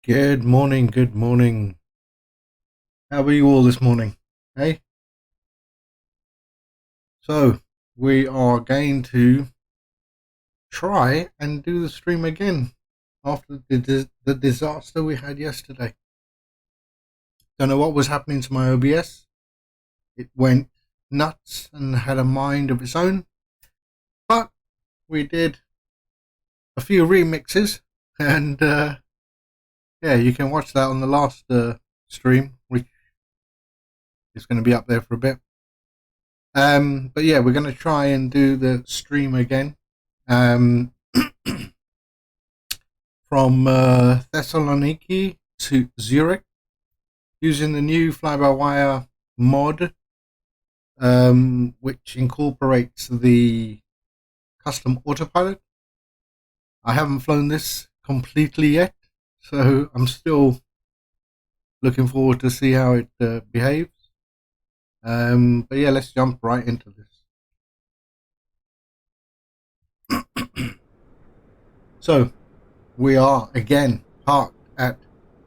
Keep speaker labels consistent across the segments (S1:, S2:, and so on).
S1: Good morning, good morning. How are you all this morning? Hey? So, we are going to try and do the stream again after the disaster we had yesterday. Don't know what was happening to my OBS. It went nuts and had a mind of its own. But we did a few remixes and yeah, you can watch that on the last stream, which is going to be up there for a bit. But yeah, we're going to try and do the stream again from Thessaloniki to Zurich using the new fly-by-wire mod, which incorporates the Custom Autopilot. I haven't flown this completely yet, so I'm still looking forward to see how it behaves. But yeah, let's jump right into this. So, we are again parked at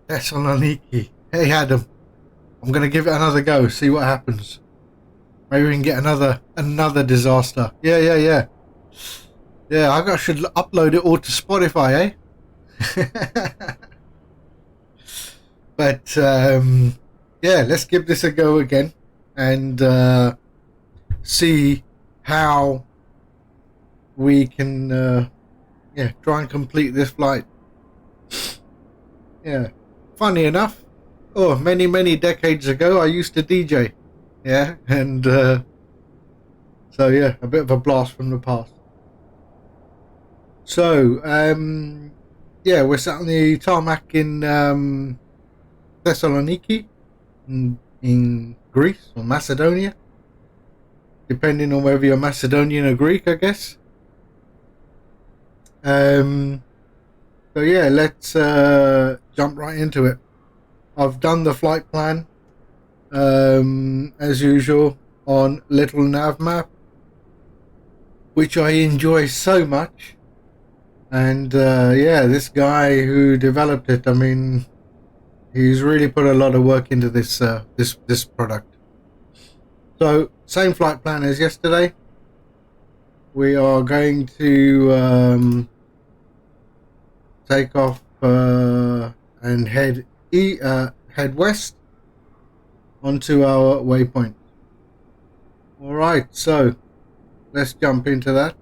S1: Thessaloniki. Hey Adam, I'm gonna give it another go, see what happens. Maybe we can get another disaster. Yeah, I should upload it all to Spotify, eh? But yeah, let's give this a go again and see how we can try and complete this flight. Yeah, funny enough, many decades ago I used to DJ, yeah, and so yeah, a bit of a blast from the past. So yeah, we're sat on the tarmac in Thessaloniki in Greece or Macedonia, depending on whether you're Macedonian or Greek, I guess. So yeah, let's jump right into it. I've done the flight plan as usual on LittleNavMap, which I enjoy so much. And yeah, this guy who developed it, I mean, he's really put a lot of work into this this product. So same flight plan as yesterday. We are going to take off and head west onto our waypoint. All right, so let's jump into that.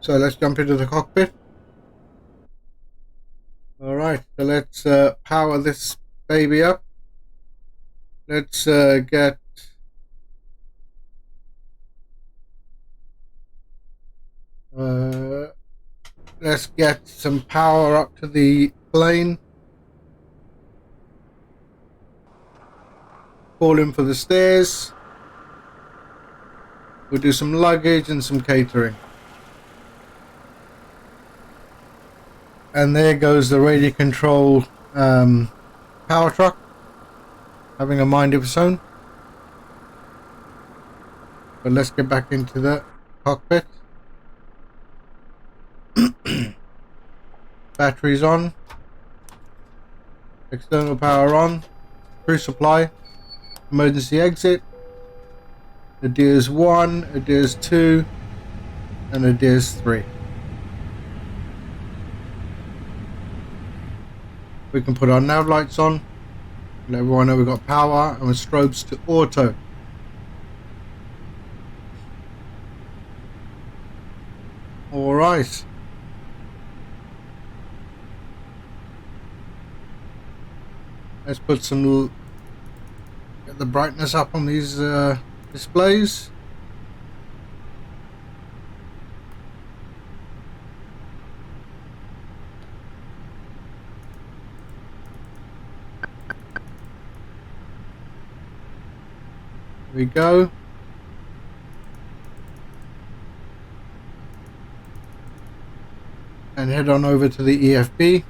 S1: So let's jump into the cockpit. All right, so let's power this baby up. Let's get some power up to the plane. Call in for the stairs. We'll do some luggage and some catering. And there goes the radio control power truck, having a mind of its own. But let's get back into the cockpit. Batteries on. External power on. Crew supply. Emergency exit. ADDONS 1, ADDONS 2, and ADDONS 3. We can put our nav lights on. Let everyone know we've got power and with strobes to auto. Alright. Let's put some, get the brightness up on these displays. Here we go. And head on over to the EFB.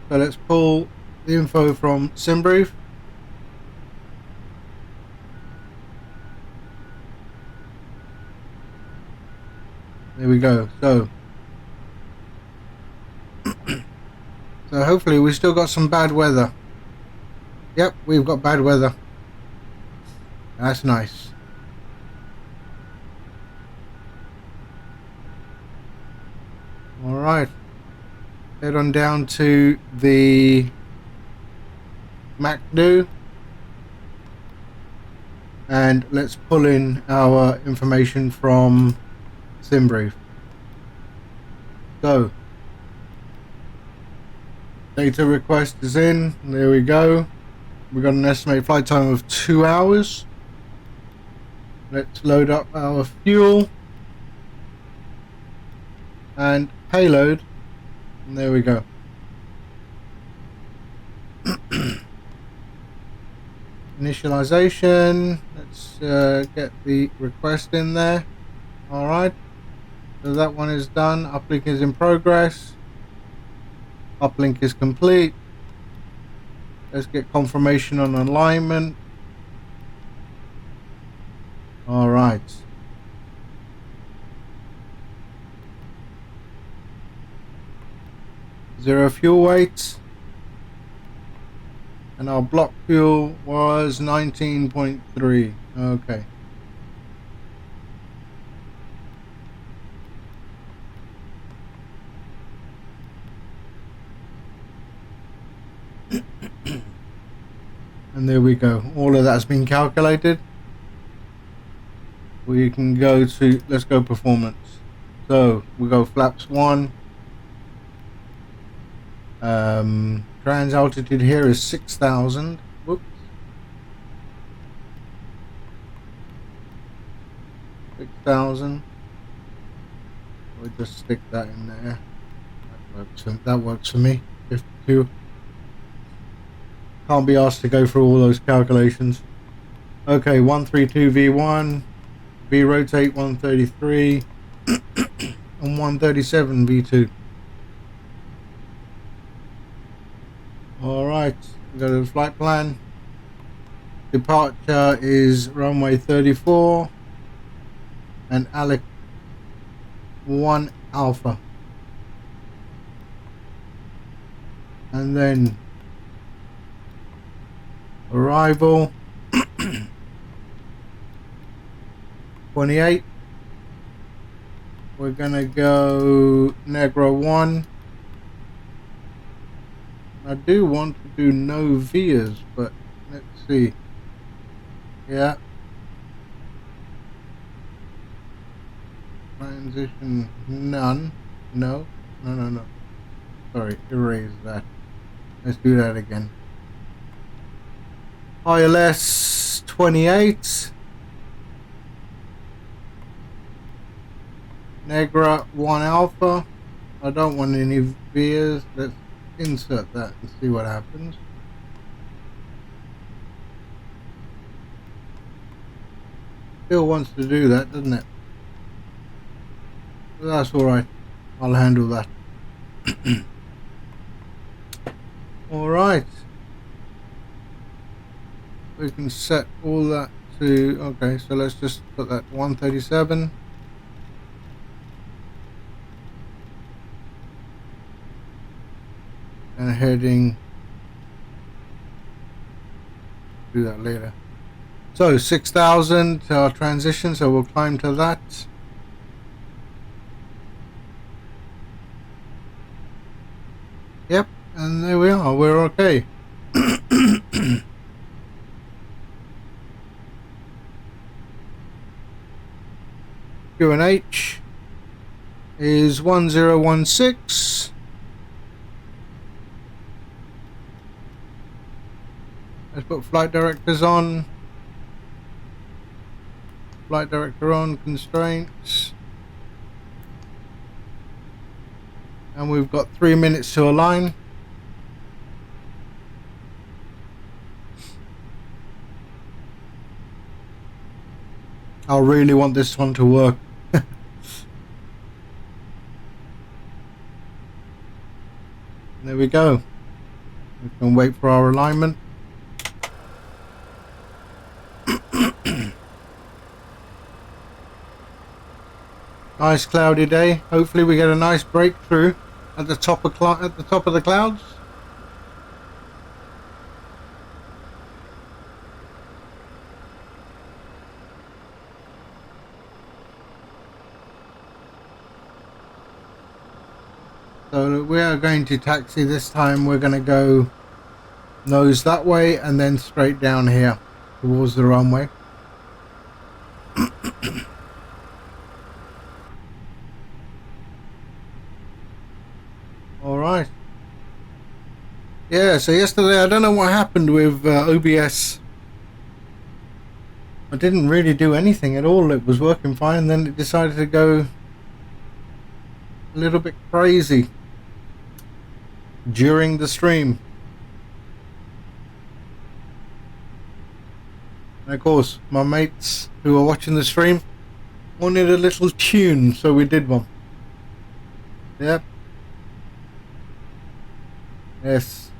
S1: So let's pull the info from SimBrief. There we go. So hopefully we still got some bad weather. Yep, we've got bad weather. That's nice. All right. Head on down to the MacDo. And let's pull in our information from SimBrief. So, data request is in. There we go. We've got an estimated flight time of 2 hours. Let's load up our fuel and payload. And there we go. Initialization. Let's get the request in there. Alright. So that one is done. Uplink is in progress. Uplink is complete. Let's get confirmation on alignment. Alright. Zero fuel weight. And our block fuel was 19.3. Okay. And there we go. All of that's been calculated. We can go to, let's go performance. So we go flaps 1. Trans altitude here is 6,000. Whoops. 6,000. We'll just stick that in there. That works for me. 52. Can't be asked to go through all those calculations. Okay, 132 V1, V rotate 133, and 137 V2. Alright, we go to the flight plan. Departure is runway 34 and Alec 1 Alpha. And then arrival 28. We're gonna go Negro 1. I do want to do no vias, but let's see. Yeah. Transition none. No. No. Sorry, erase that. Let's do that again. ILS 28. Negra 1 Alpha. I don't want any vias. Let's insert that and see what happens. Still wants to do that, doesn't it? But that's alright. I'll handle that. Alright. We can set all that to, okay, so let's just put that 137. And heading, do that later. So 6,000 our transition, so we'll climb to that. Yep, and there we are, we're okay. QNH is 1016. Let's put flight directors on. Flight director on, constraints. And we've got 3 minutes to align. I really want this one to work. There we go. We can wait for our alignment. Nice cloudy day. Hopefully we get a nice breakthrough at the top of the clouds. So we are going to taxi this time. We're going to go nose that way and then straight down here towards the runway. All right. Yeah, so yesterday I don't know what happened with OBS. I didn't really do anything at all. It was working fine, and then it decided to go a little bit crazy during the stream. And of course, my mates who were watching the stream wanted a little tune, so we did one. Yep. Yes.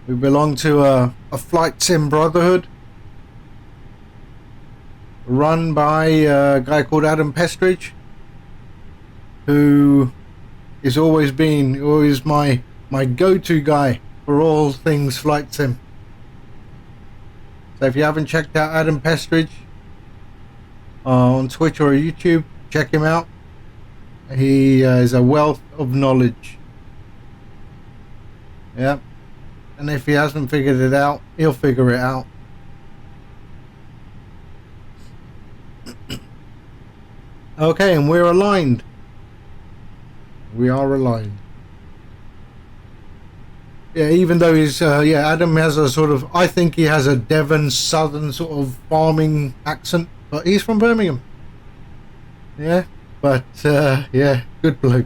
S1: We belong to a flight sim brotherhood run by a guy called Adam Pestridge, who is always my go-to guy for all things flight sim. So if you haven't checked out Adam Pestridge on Twitch or YouTube, check him out. He is a wealth of knowledge. Yeah, and if he hasn't figured it out, he'll figure it out. Okay, and we're aligned. We are aligned. Yeah, even though he's Adam has a sort of, I think he has a Devon southern sort of farming accent, but he's from Birmingham. Yeah, but yeah, good bloke.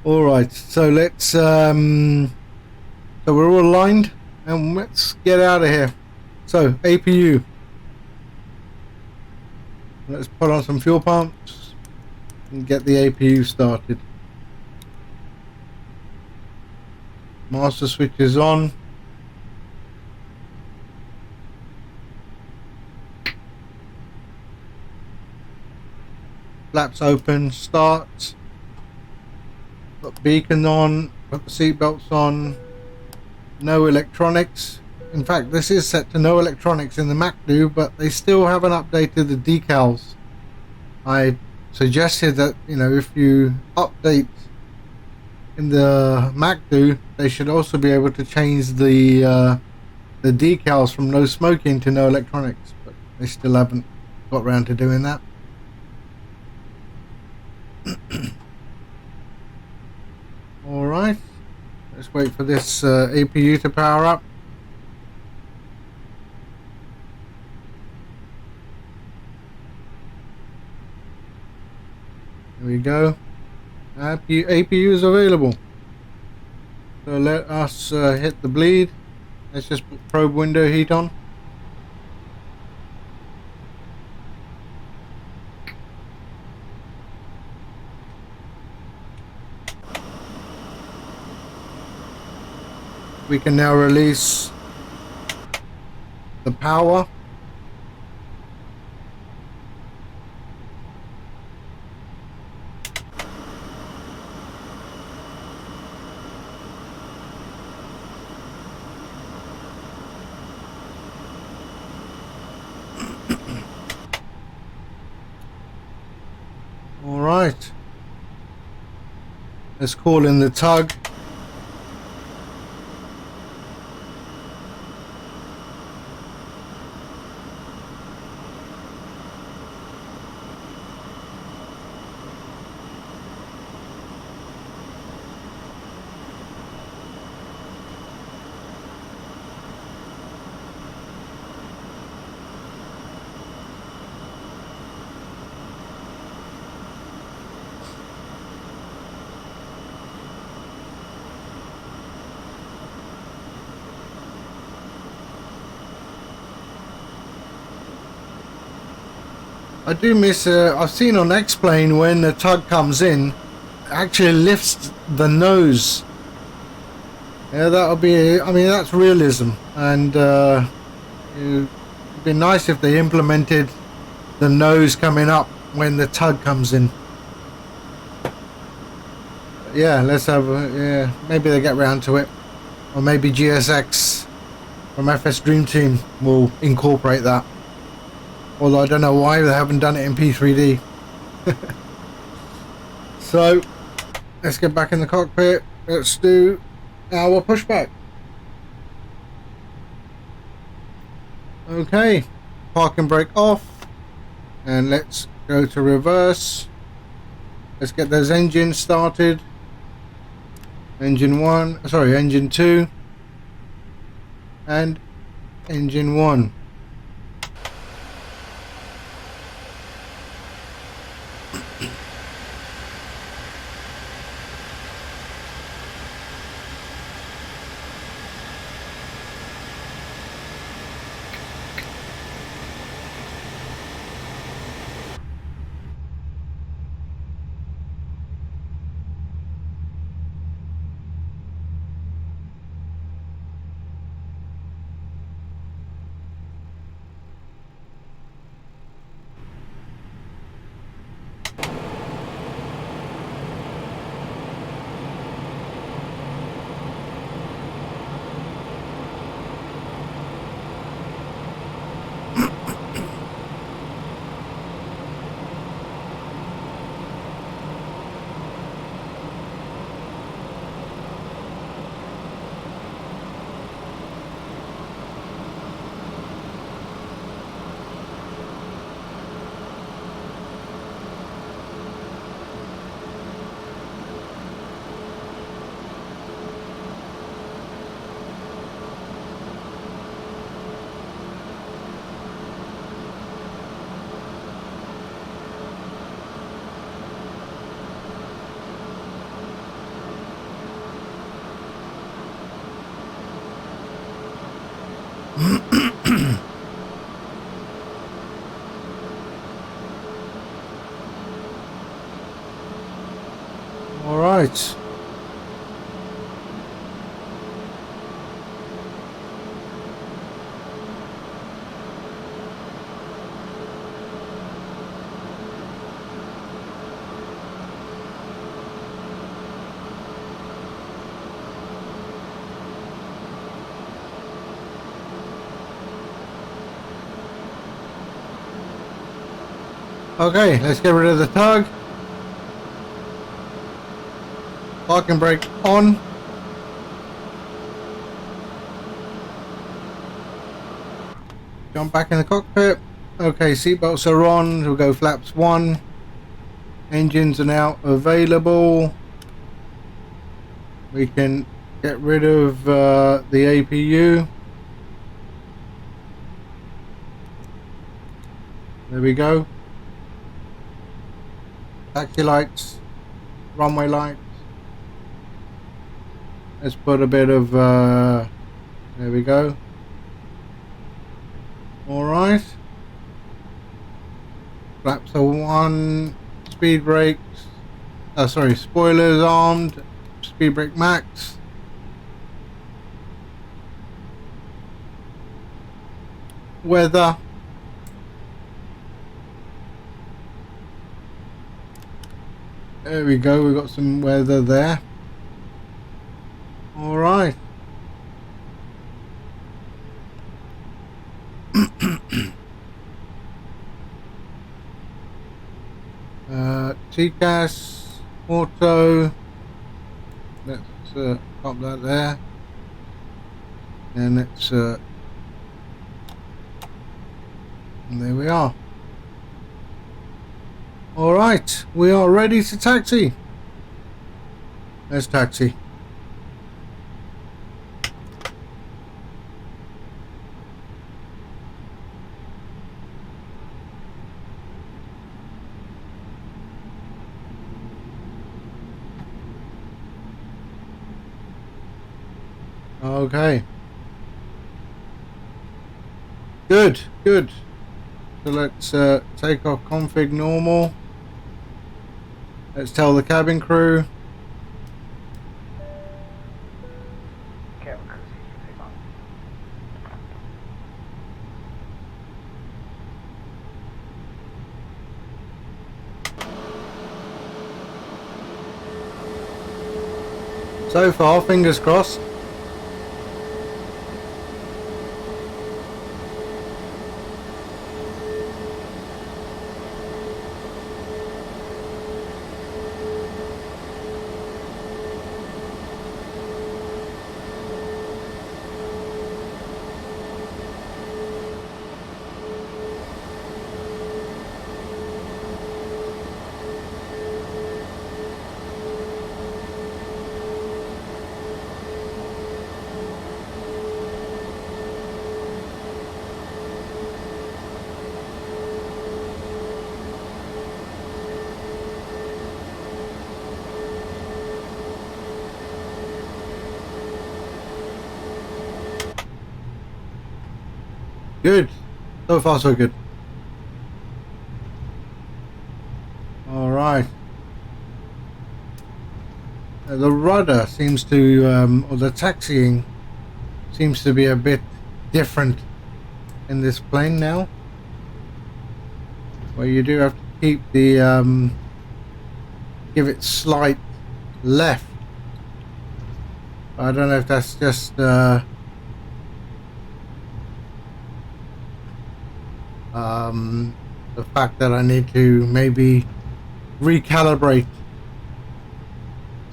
S1: All right, so let's so we're all aligned and let's get out of here. So APU, let's put on some fuel pumps and get the APU started. Master switch is on. Flaps open, start. Put beacon on, put the seat belts on. No electronics. In fact, this is set to no electronics in the MacDo, but they still haven't updated the decals. I suggested that, you know, if you update in the MacDo, they should also be able to change the decals from no smoking to no electronics, but they still haven't got around to doing that. Alright, let's wait for this APU to power up. Here we go. APU is available. So let us hit the bleed. Let's just put probe window heat on. We can now release the power. All right. Let's call in the tug. I do miss, I've seen on X-Plane when the tug comes in, it actually lifts the nose. Yeah, that'll be, I mean, that's realism, and it'd be nice if they implemented the nose coming up when the tug comes in. Yeah, let's have yeah, maybe they get round to it, or maybe GSX from FS Dream Team will incorporate that, although I don't know why they haven't done it in P3D. So let's get back in the cockpit. Let's do our pushback. Okay, park and brake off, and let's go to reverse. Let's get those engines started. Engine 1, sorry, engine 2 and engine 1. All right. Okay, let's get rid of the tug. Park and brake on. Jump back in the cockpit. Okay, seatbelts are on. We'll go flaps 1. Engines are now available. We can get rid of the APU. There we go. Taxi lights, runway lights. Let's put a bit of there we go. All right. Flaps are 1. Speed brakes. Sorry, spoilers armed. Speed brake max. Weather. There we go, we've got some weather there. All right. TCAS, auto. Let's pop that there. And let's and there we are. All right, we are ready to taxi. Let's taxi. Okay. Good, good. So let's take off config normal. Let's tell the cabin crew.
S2: Cabin crew, take off.
S1: So far, fingers crossed. Good. So far, so good. All right. The rudder seems to, or the taxiing seems to be a bit different in this plane now. Where you do have to keep the, give it slight left. I don't know if that's just, the fact that I need to maybe recalibrate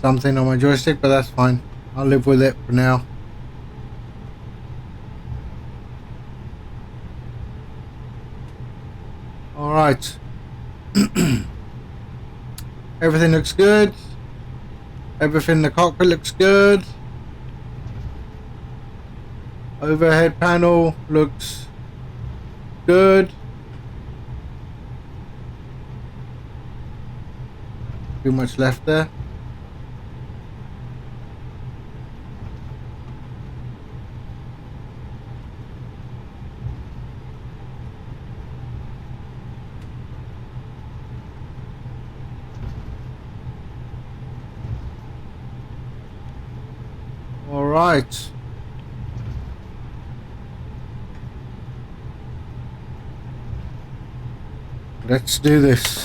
S1: something on my joystick, but that's fine. I'll live with it for now. All right. Everything looks good. Everything in the cockpit looks good. Overhead panel looks good. Too much left there. All right. Let's do this.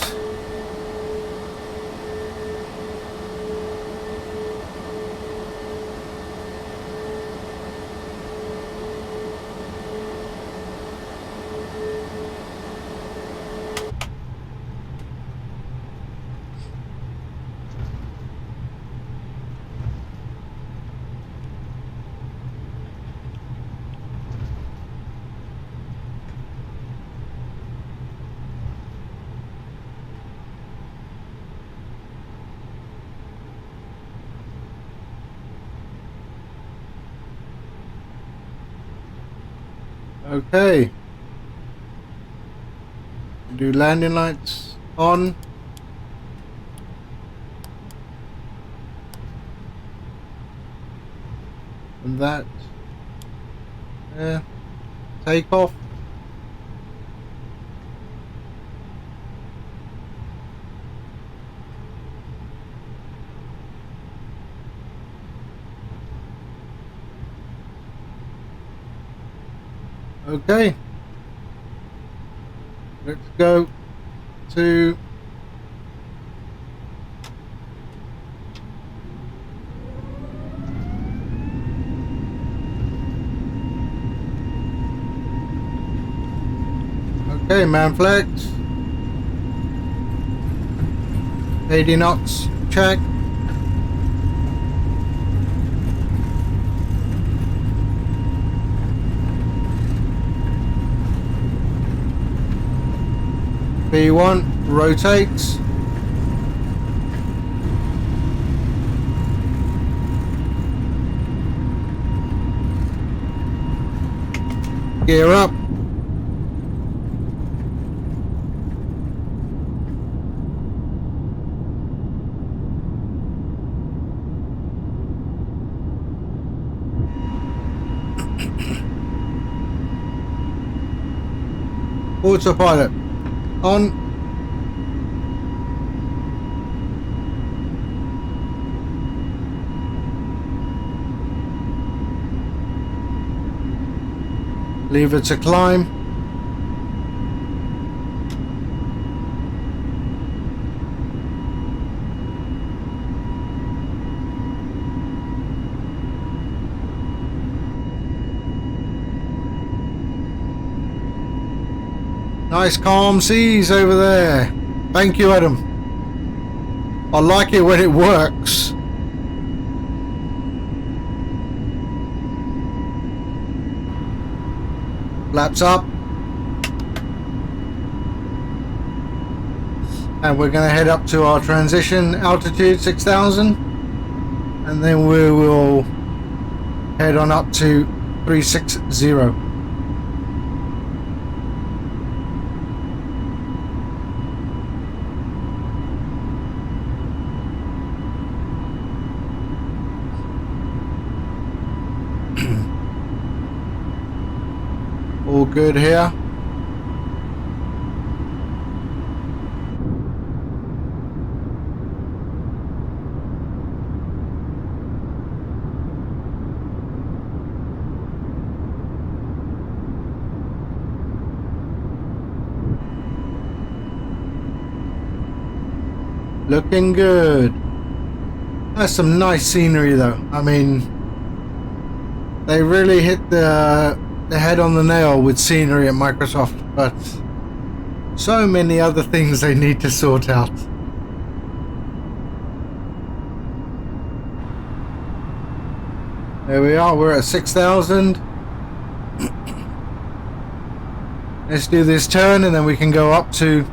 S1: Okay. Do landing lights on. And that. Take off. Okay. Let's go to okay, Manflex. 80 knots, check. B1 rotates. Gear up. Autopilot on. Lever to climb. Nice calm seas over there. Thank you, Adam. I like it when it works. Flaps up. And we're going to head up to our transition altitude, 6,000. And then we will head on up to 360. All good here. Looking good. That's some nice scenery though. I mean, they really hit the head on the nail with scenery at Microsoft, but so many other things they need to sort out. There we are, we're at 6,000. Let's do this turn and then we can go up to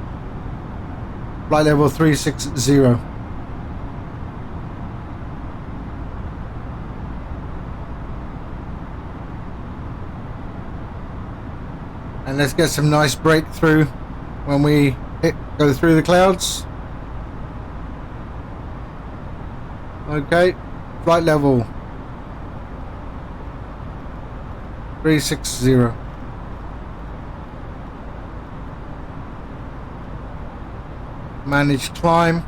S1: flight level 360. And let's get some nice breakthrough when we go through the clouds. Okay, flight level 360. Manage climb.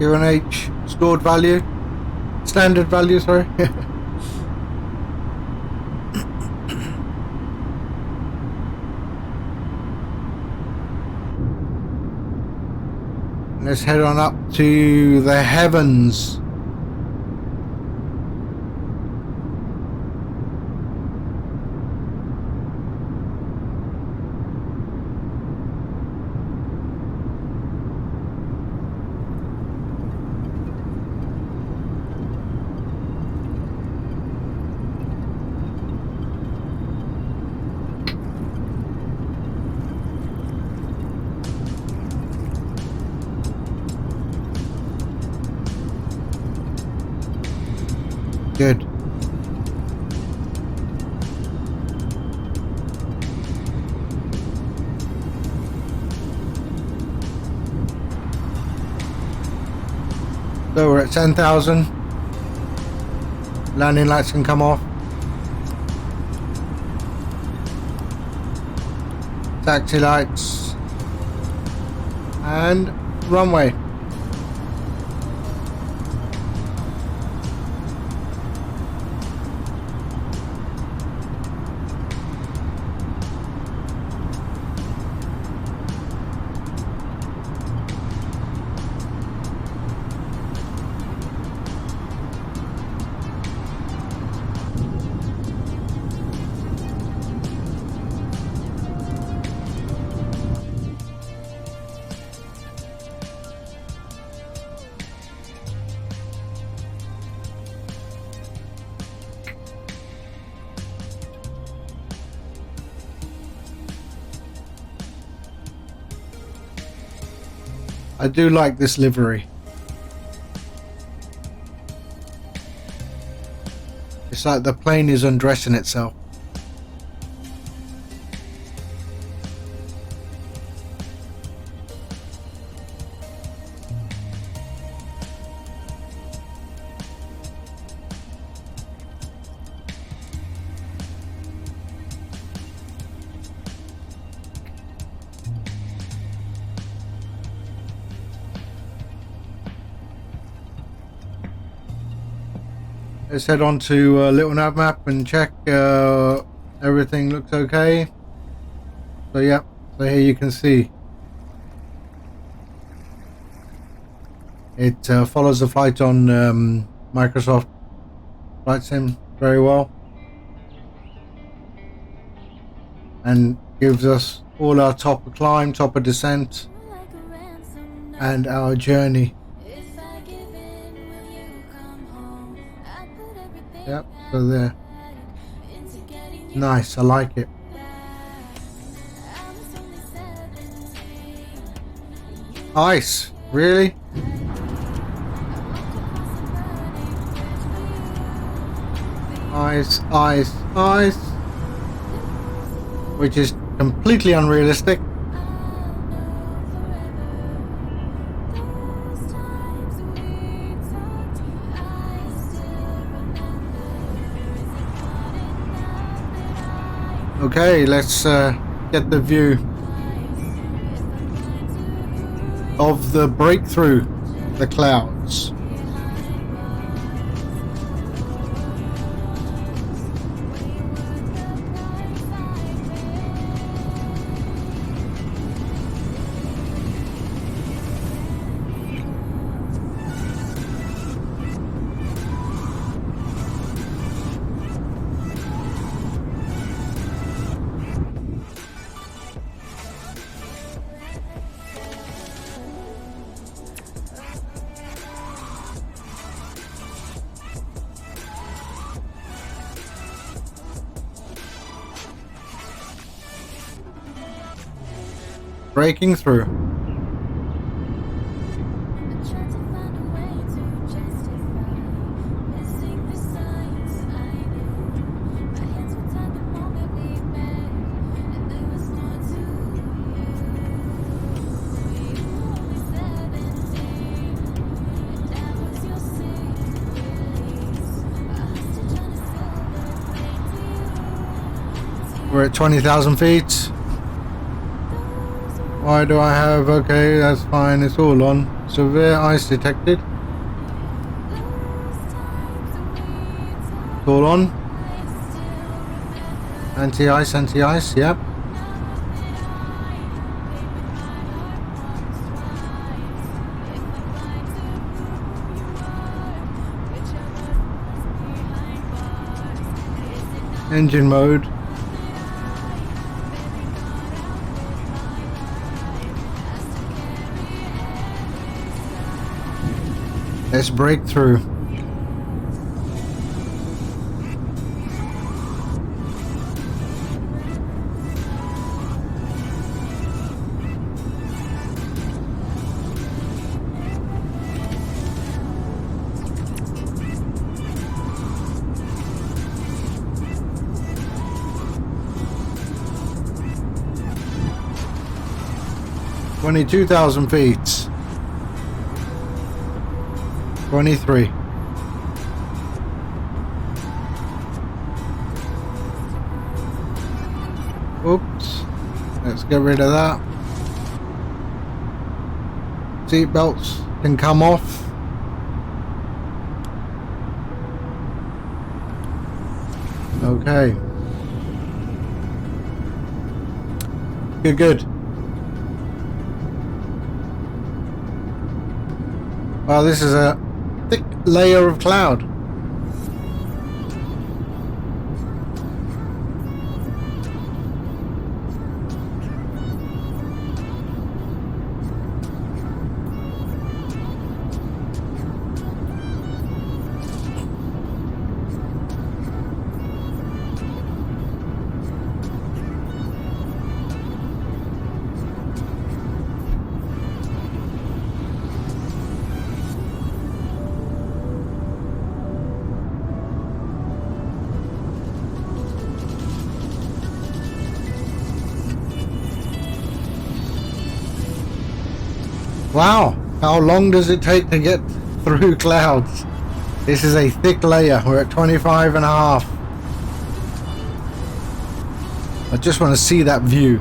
S1: UNH stored value, standard value, sorry. Let's head on up to the heavens. Good. So we're at 10,000. Landing lights can come off. Taxi lights. And runway. I do like this livery. It's like the plane is undressing itself. Let's head on to LittleNavMap and check everything looks okay. So yeah, so here you can see it follows the flight on Microsoft Flight Sim very well, and gives us all our top of climb, top of descent, and our journey. Yep, so there. Nice, I like it. Ice, really? Ice, ice, ice. Which is completely unrealistic. Okay, let's get the view of the breakthrough, the clouds. Breaking through. We're at 20,000 feet. Why do I have... Okay, that's fine. It's all on. Severe ice detected. It's all on. Anti-ice, anti-ice, yep. Engine mode. Let's break through. $22,000 feet. 23. Oops. Let's get rid of that. Seat belts can come off. Okay. Good. Wow, this is a thick layer of cloud. Wow, how long does it take to get through clouds? This is a thick layer. We're at 25 and a half. I just want to see that view.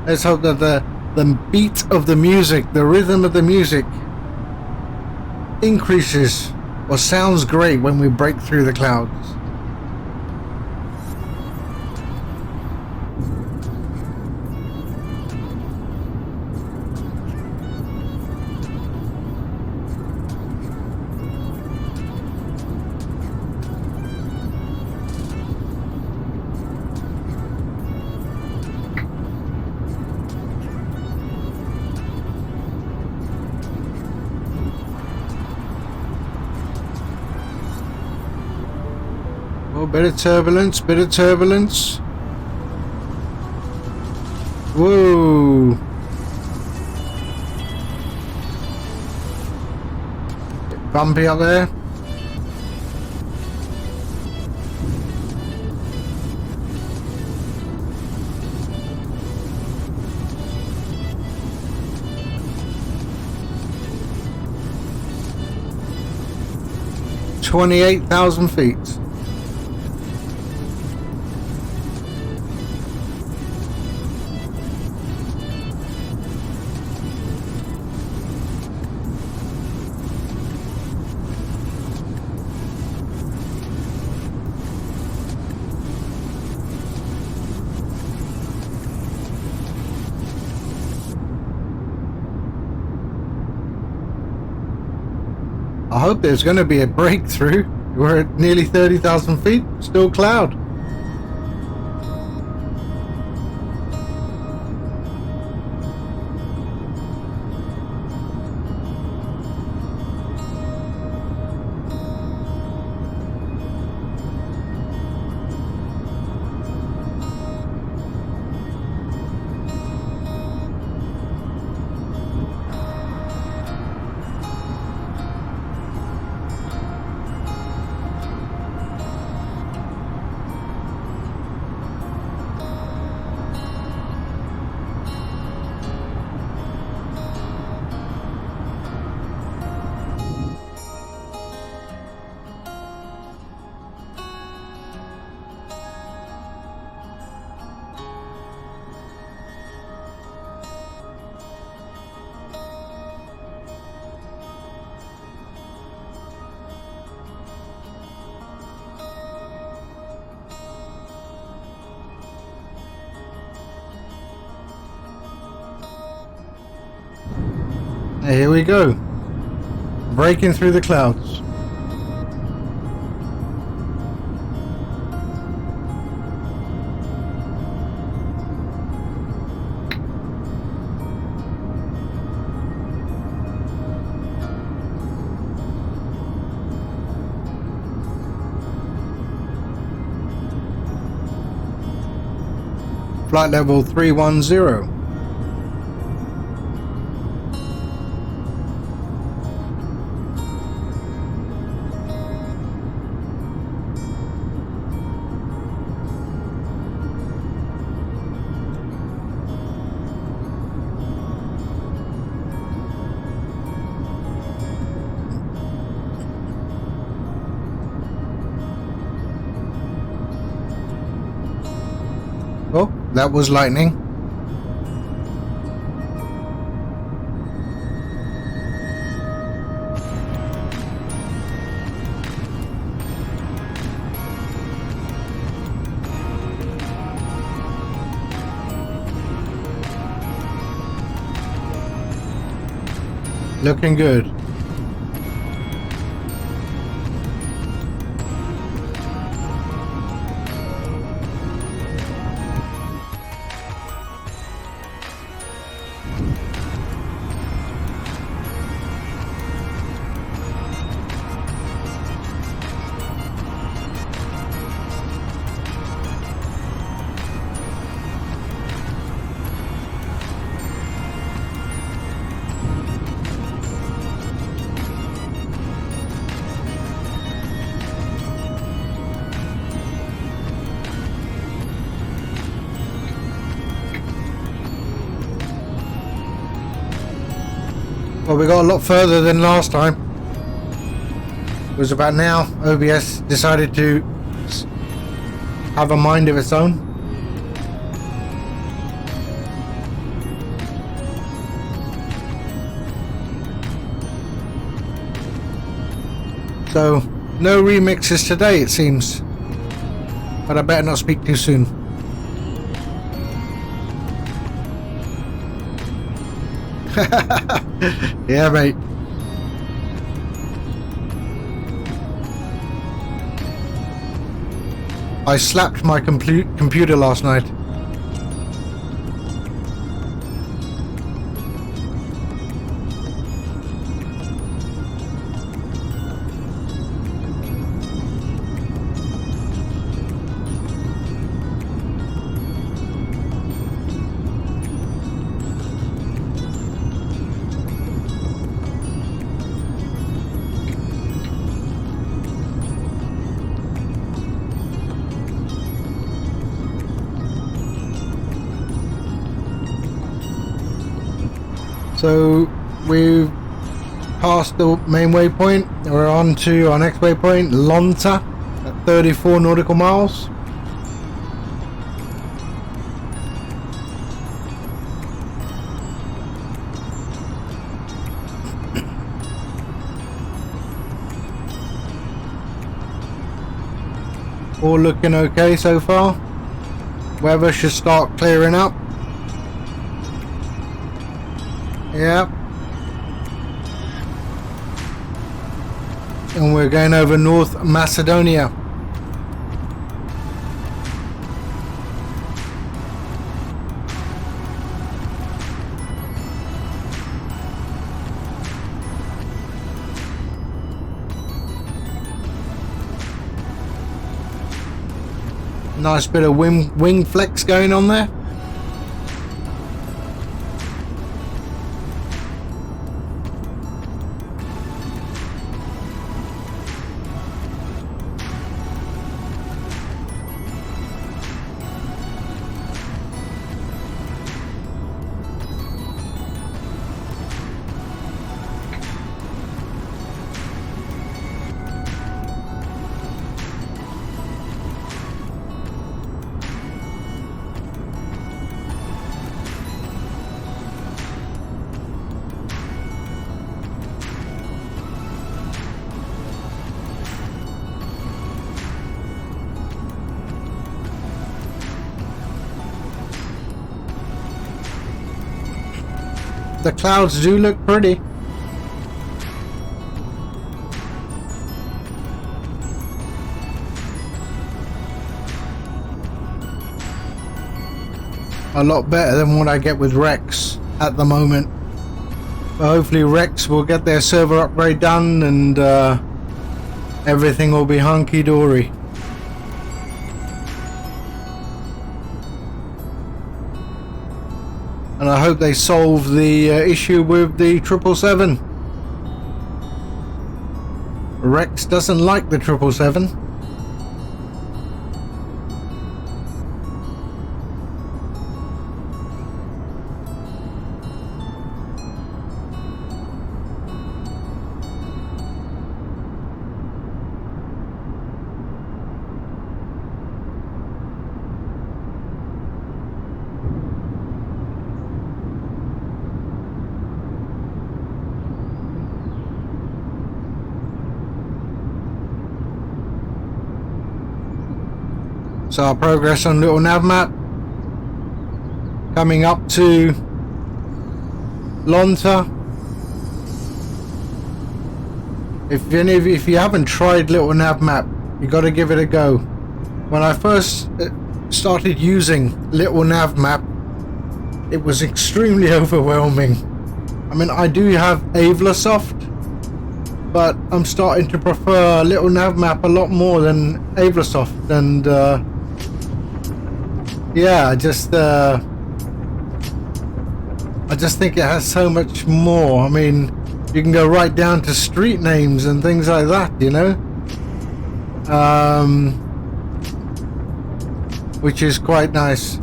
S1: Let's hope that the beat of the music, the rhythm of the music increases or sounds great when we break through the clouds. Oh, bit of turbulence, bit of turbulence. Whoa. Bit bumpy up there. $28,000 feet. I hope there's going to be a breakthrough. We're at nearly 30,000 feet, still cloud. Here we go, breaking through the clouds. Flight level 310. Oh, that was lightning. Looking good. Well, we got a lot further than last time. It was about now. OBS decided to have a mind of its own. So, no remixes today, it seems. But I better not speak too soon. Yeah, mate. I slapped my computer last night. So we've passed the main waypoint. We're on to our next waypoint, Lonta, at 34 nautical miles. All looking okay so far. Weather should start clearing up. Yep. And we're going over North Macedonia. Nice bit of wing flex going on there. The clouds do look pretty. A lot better than what I get with Rex at the moment. But hopefully Rex will get their server upgrade done and everything will be hunky-dory. And I hope they solve the issue with the 777. Rex doesn't like the 777. So our progress on LittleNavMap, coming up to Lonta. If you haven't tried LittleNavMap, you got to give it a go. When I first started using LittleNavMap, it was extremely overwhelming. I mean, I do have AVLaSoft, but I'm starting to prefer LittleNavMap a lot more than AVLaSoft, and yeah, I just think it has so much more. I mean, you can go right down to street names and things like that, you know, which is quite nice.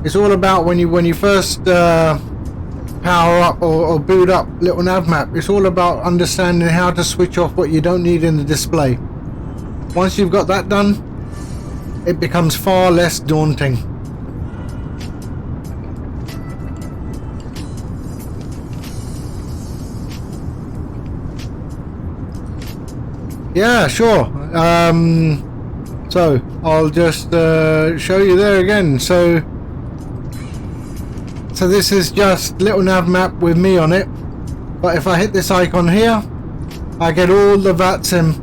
S1: It's all about when you first power up or boot up LittleNavMap. It's all about understanding how to switch off what you don't need in the display. Once you've got that done, it becomes far less daunting. Yeah, sure. So I'll just show you there again. So this is just LittleNavMap with me on it. But if I hit this icon here, I get all the VATSIM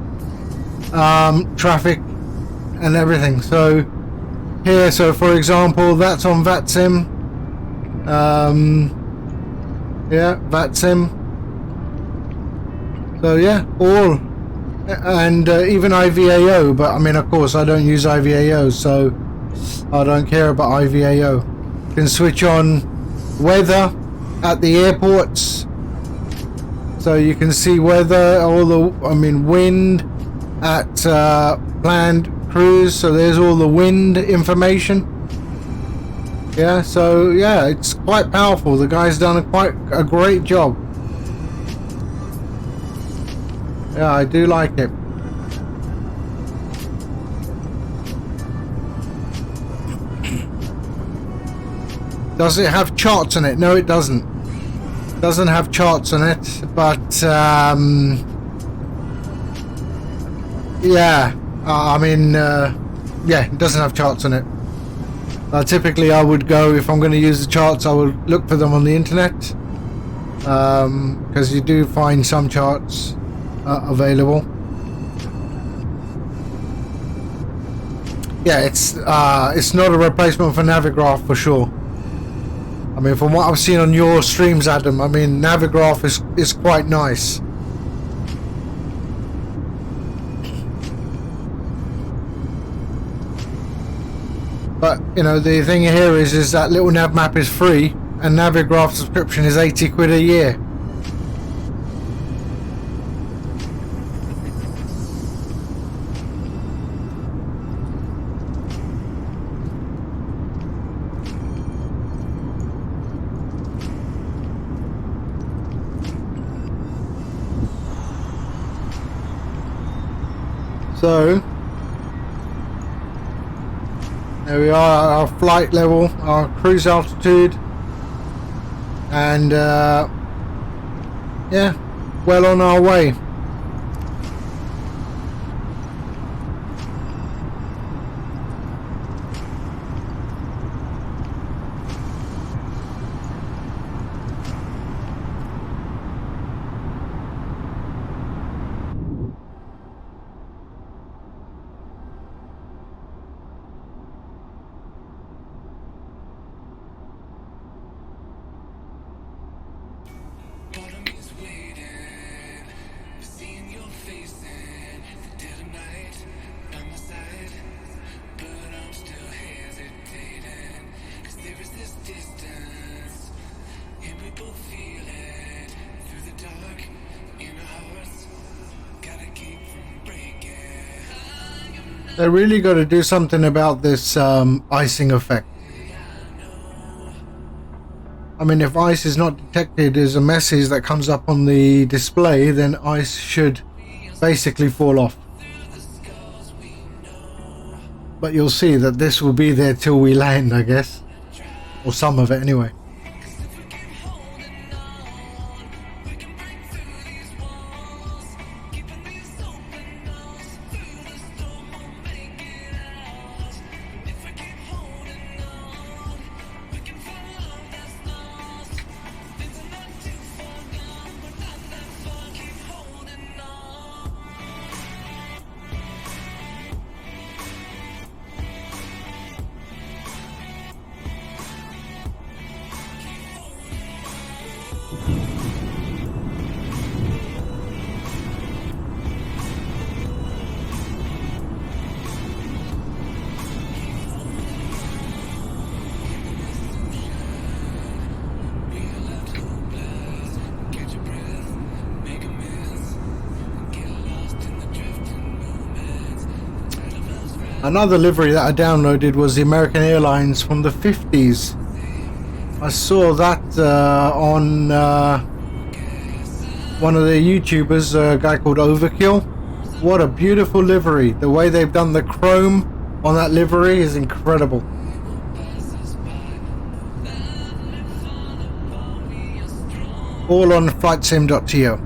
S1: traffic and everything. So here, so for example, that's on VATSIM. Yeah, VATSIM. So yeah, all. And even IVAO, but I mean, of course, I don't use IVAO, so I don't care about IVAO. You can switch on weather at the airports, so you can see weather, all the, I mean, wind at planned cruise. So there's all the wind information. Yeah, so yeah, it's quite powerful. The guy's done quite a great job. Yeah, I do like it. Does it have charts on it? No, it doesn't. Doesn't have charts on it, but yeah, I mean, yeah, it doesn't have charts on it. Typically, I would go, if I'm going to use the charts, I would look for them on the internet, because you do find some charts available. Yeah, it's not a replacement for Navigraph for sure. I mean, from what I've seen on your streams, Adam, I mean, Navigraph is quite nice. But you know, the thing here is that LittleNavMap is free, and Navigraph subscription is 80 quid a year. So there we are, our flight level, our cruise altitude, and yeah, well on our way. They really got to do something about this icing effect. I mean, if ice is not detected as a message that comes up on the display, then ice should basically fall off. But you'll see that this will be there till we land, I guess. Or some of it anyway. Another livery that I downloaded was the American Airlines from the 50s. I saw that on one of the YouTubers, a guy called Overkill. What a beautiful livery. The way they've done the chrome on that livery is incredible. All on flightsim.to.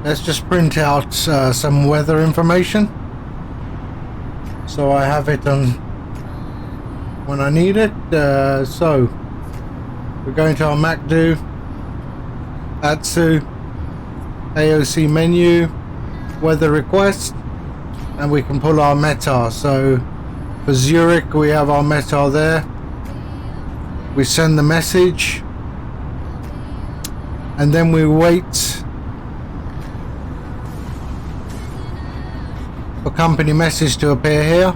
S1: let's just print out some weather information so I have it on when I need it. So we're going to our MacDo, ATSU, AOC menu, weather request, and we can pull our METAR. So for Zurich we have our METAR there. We send the message and then we wait for company message to appear here.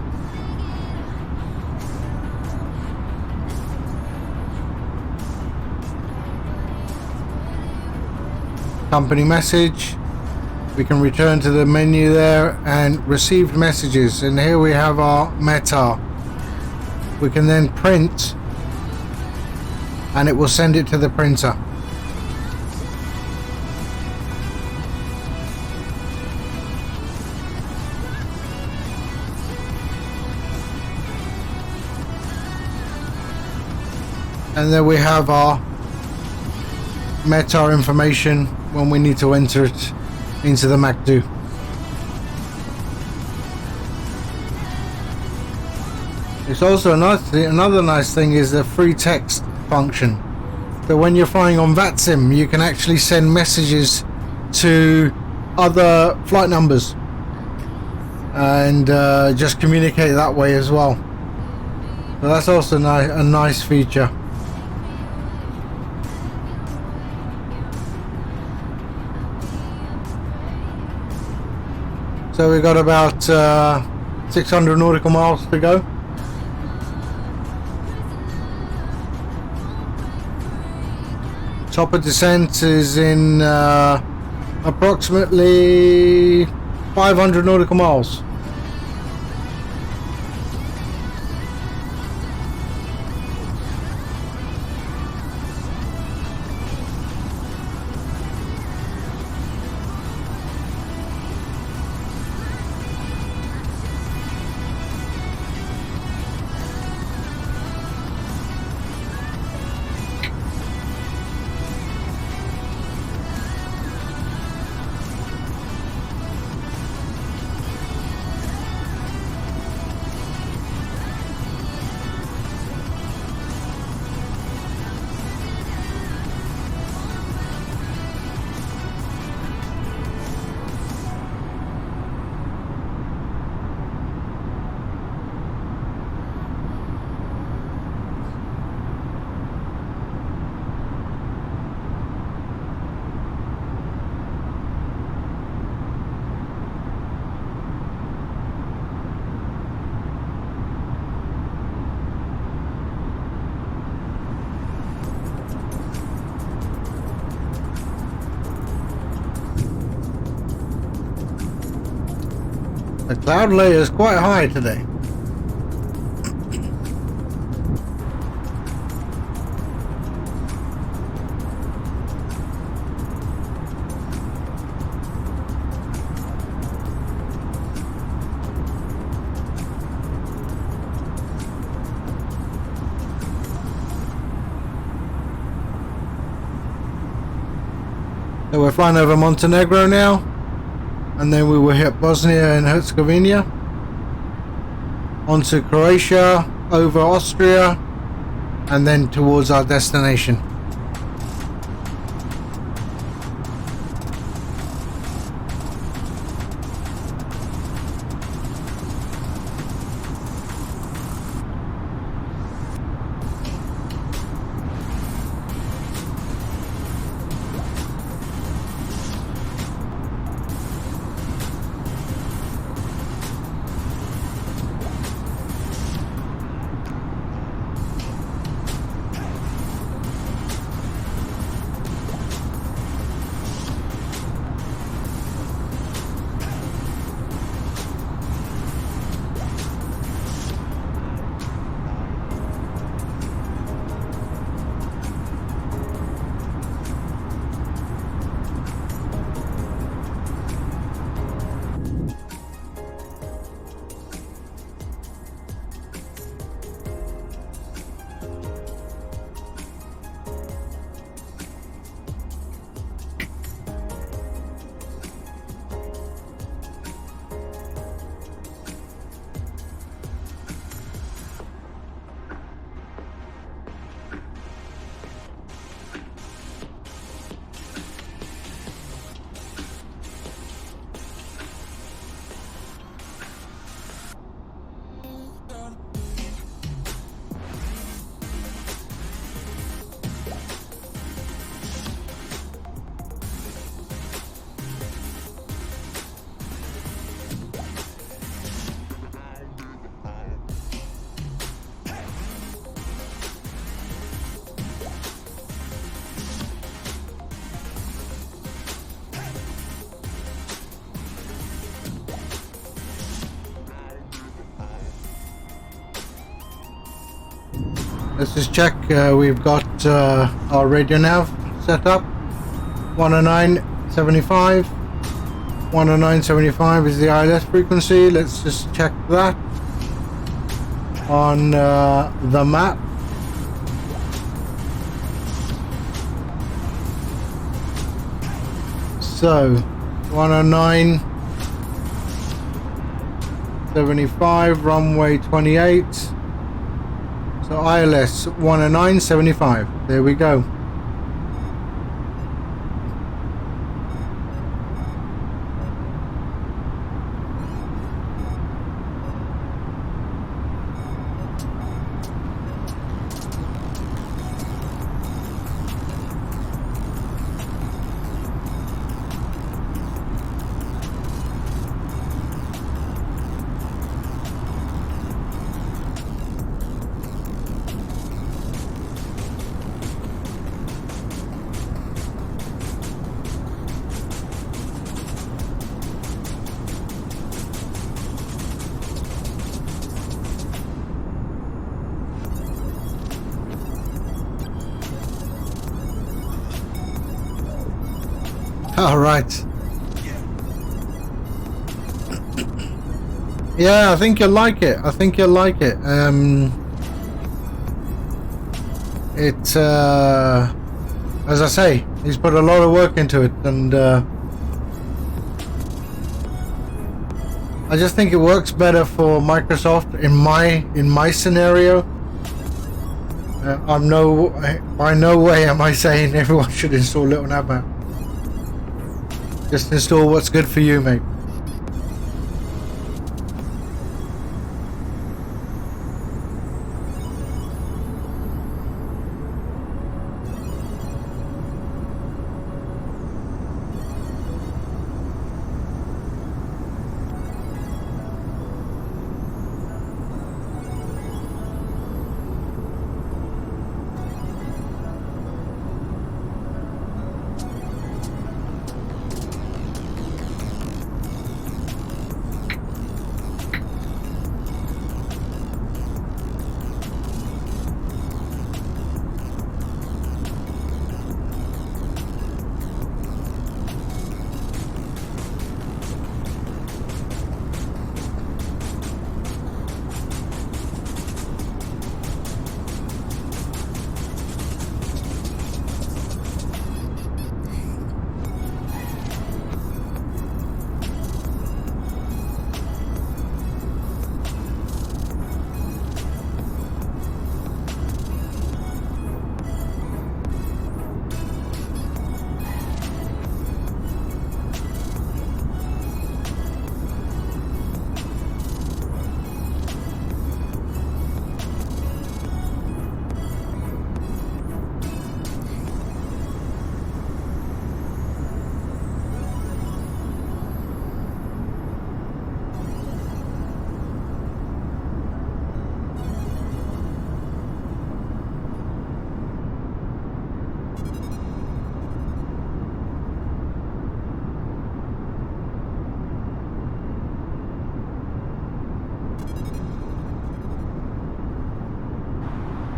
S1: Company message. We can return to the menu there and received messages, and here we have our METAR. We can then print and it will send it to the printer. And then we have our METAR information when we need to enter it into the MacDo. It's also another nice thing is the free text function. So when you're flying on VATSIM, you can actually send messages to other flight numbers and just communicate that way as well. So that's also a nice feature. So we've got about 600 nautical miles to go. Top of descent is in approximately 500 nautical miles. The cloud layer is quite high today. So we're flying over Montenegro now, and then we will hit Bosnia and Herzegovina, onto Croatia, over Austria, and then towards our destination. Let's just check. We've got our radio nav set up. 109.75. 109.75 is the ILS frequency. Let's just check that on the map. So 109.75, runway 28. So ILS 109.75. There we go. All right. Yeah, I think you'll like it. I think you'll like it. It's as I say, he's put a lot of work into it, and I just think it works better for Microsoft in my scenario. By no way am I saying everyone should install LittleNavMap. Just install what's good for you, mate.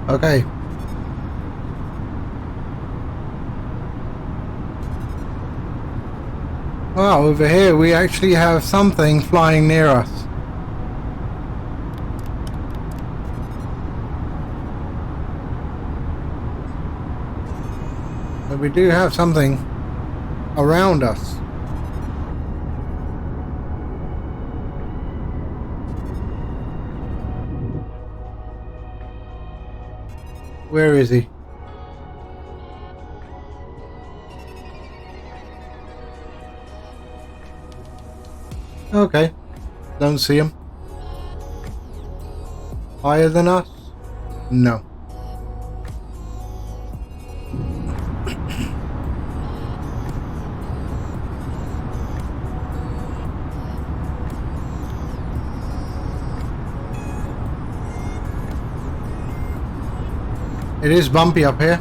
S1: Okay. Wow, over here we actually have something flying near us. But we do have something around us. Where is he? Okay, don't see him. Higher than us? No. It is bumpy up here.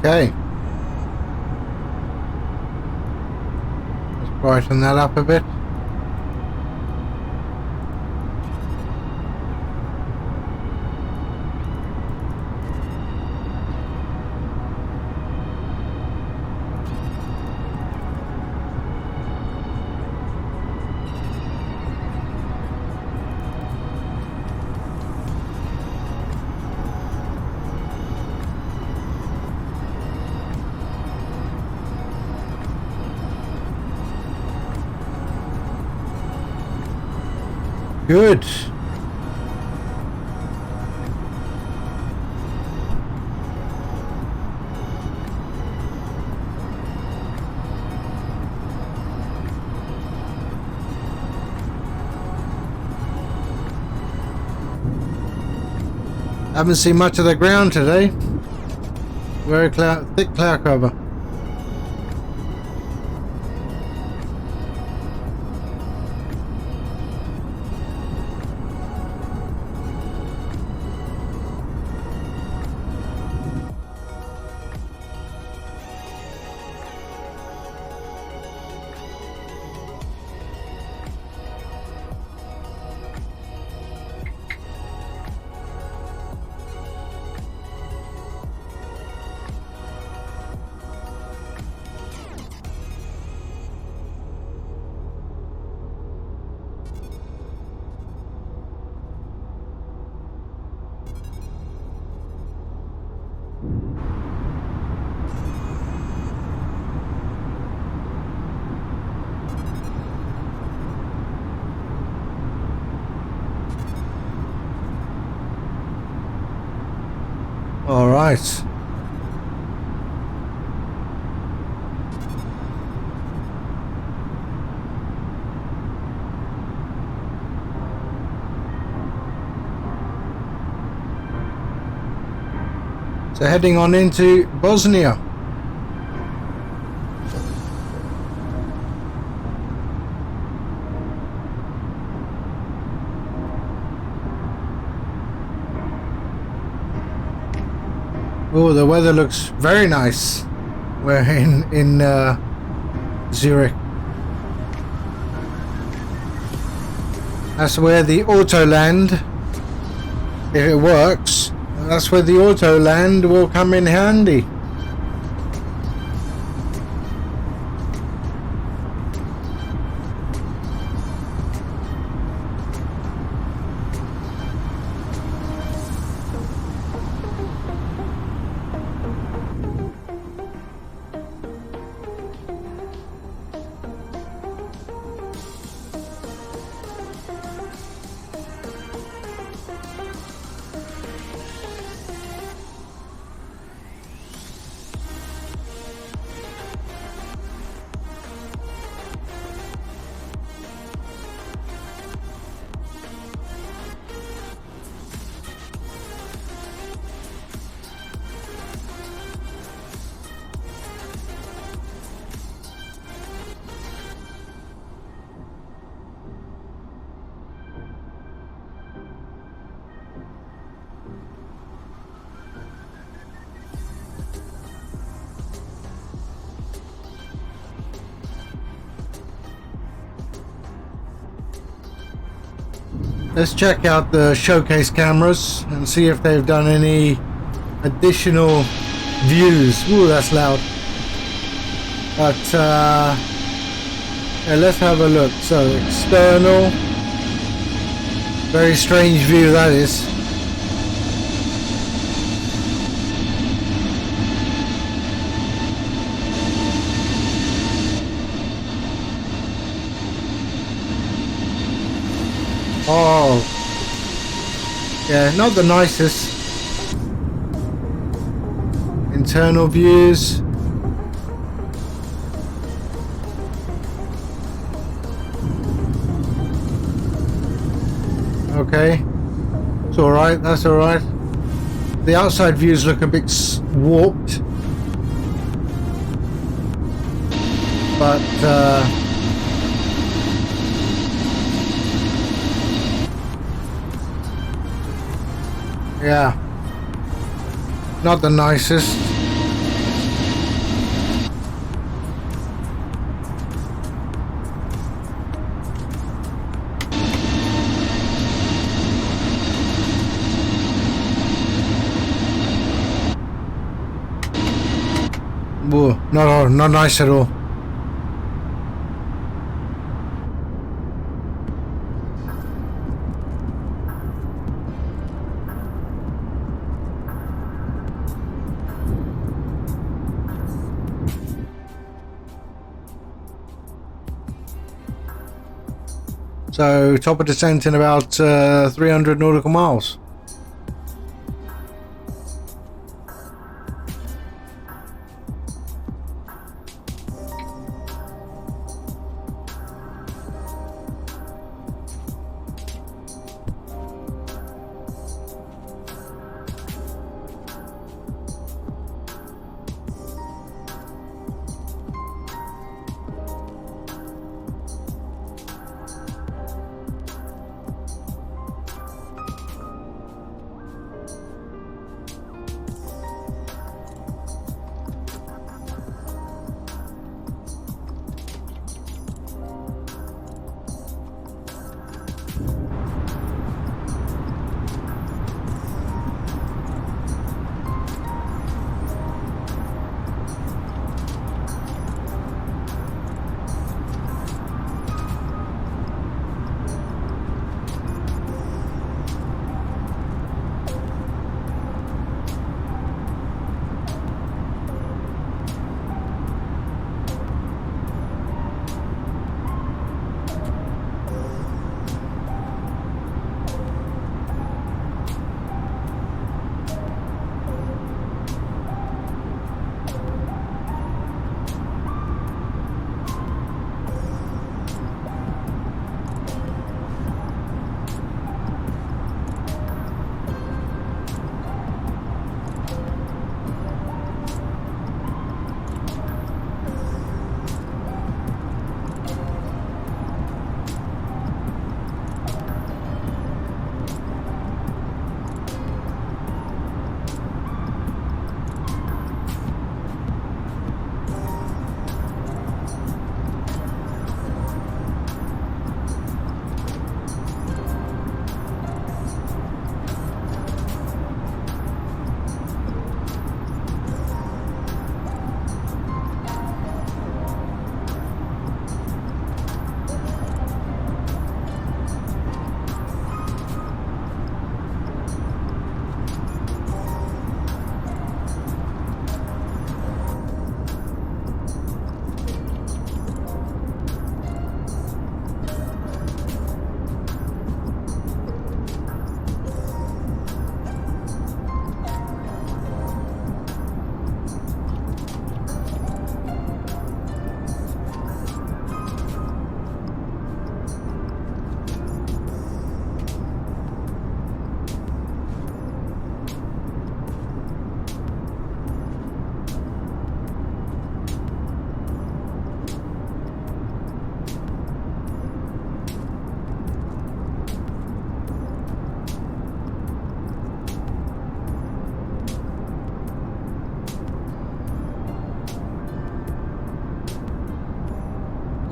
S1: Okay. Let's brighten that up a bit. Good. Haven't seen much of the ground today. Very thick cloud cover. All right. So heading on into Bosnia. Oh, the weather looks very nice. We're in Zurich. That's where the auto land, if it works, that's where the auto land will come in handy. Let's check out the showcase cameras and see if they've done any additional views. Ooh, that's loud. But yeah, let's have a look. So external, very strange view that is. Oh, yeah, not the nicest. Internal views. Okay, it's alright, that's alright. The outside views look a bit warped. But, yeah, not the nicest. not nice at all. So top of descent in about 300 nautical miles.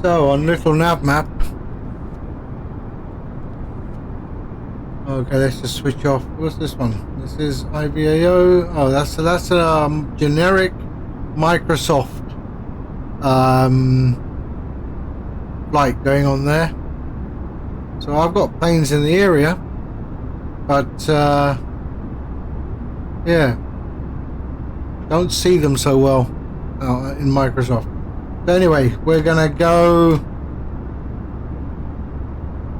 S1: So on LittleNavMap, okay, let's just switch off. What's this one? This is IVAO. Oh, that's a generic Microsoft flight going on there. So I've got planes in the area, but yeah, don't see them so well in Microsoft. So anyway, we're gonna go.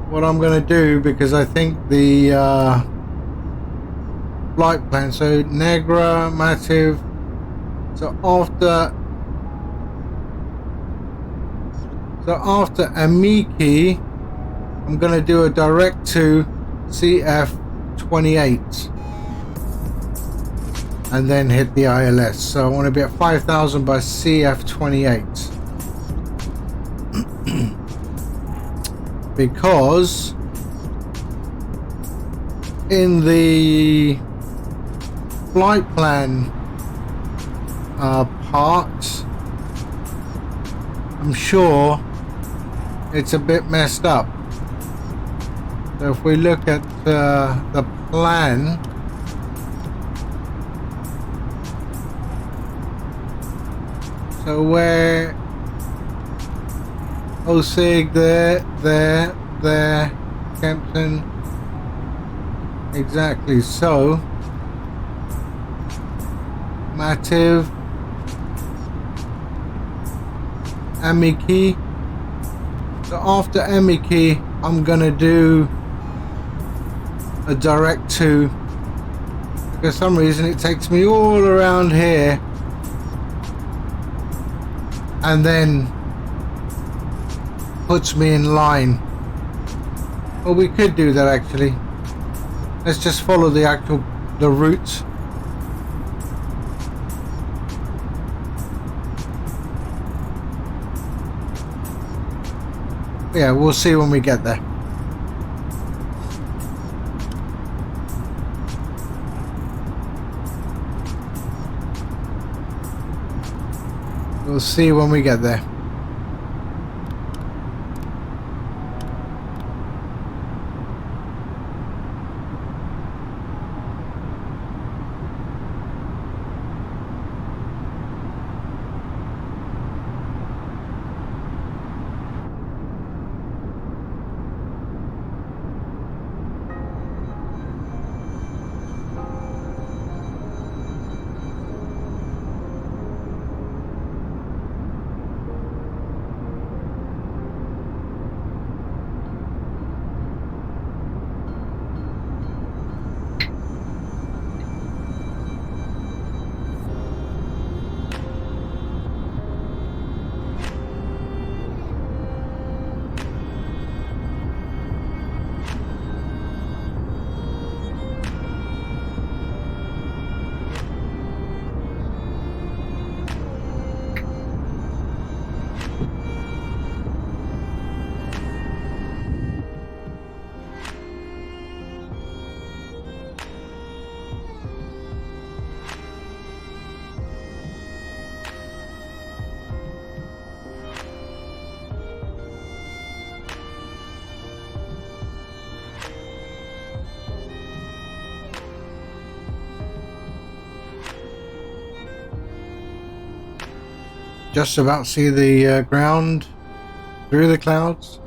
S1: What I'm gonna do, because I think the flight plan. So Negra, Mativ. So after Amiki, I'm gonna do a direct to CF28 and then hit the ILS. So I want to be at 5,000 by CF28 because in the flight plan part, I'm sure it's a bit messed up. So if we look at the plan, so So where? OSIG there, Kempton. Exactly. So Mativ, Amiki. So after Amiki, I'm gonna do a direct to. For some reason, it takes me all around here, and then puts me in line. Well, we could do that actually. Let's just follow the route. Yeah, we'll see when we get there. We'll see when we get there. Just about see the ground through the clouds.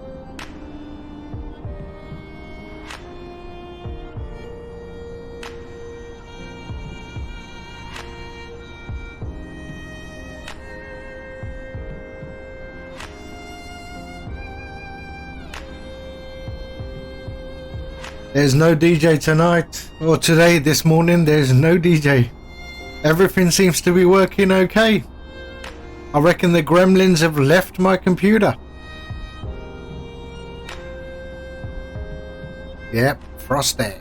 S1: There's no DJ tonight, or today, this morning, there's no DJ. Everything seems to be working okay. I reckon the gremlins have left my computer. Yep, frosty.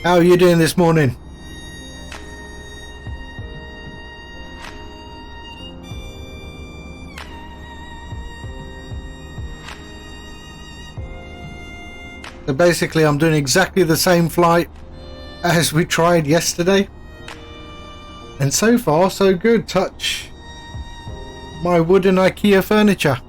S1: How are you doing this morning? So basically I'm doing exactly the same flight as we tried yesterday. And so far so good. Touch my wooden IKEA furniture.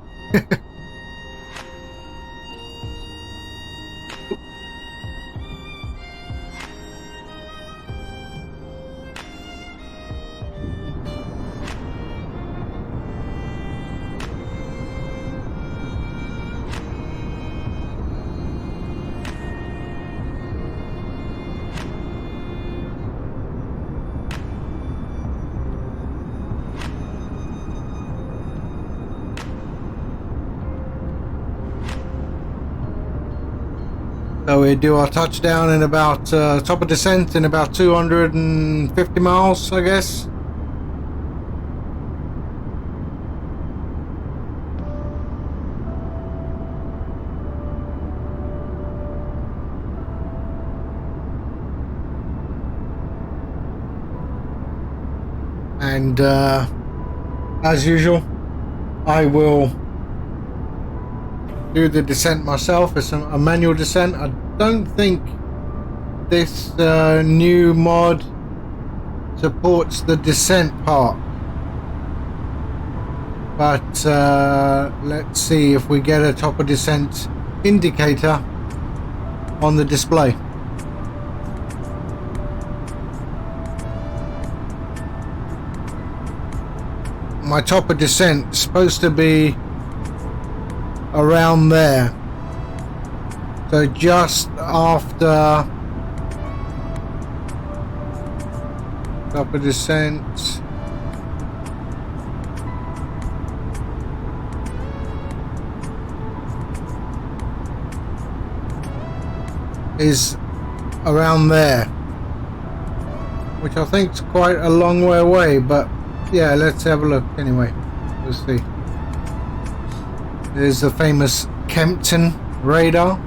S1: So we do our touchdown in about top of descent in about 250 miles, I guess. And as usual, I will do the descent myself. It's a manual descent. I don't think this new mod supports the descent part. but let's see if we get a top of descent indicator on the display. My top of descent is supposed to be around there, so just after top of descent. Is around there, which I think is quite a long way away, but yeah, let's have a look anyway. We'll see. There's the famous Kempton radar.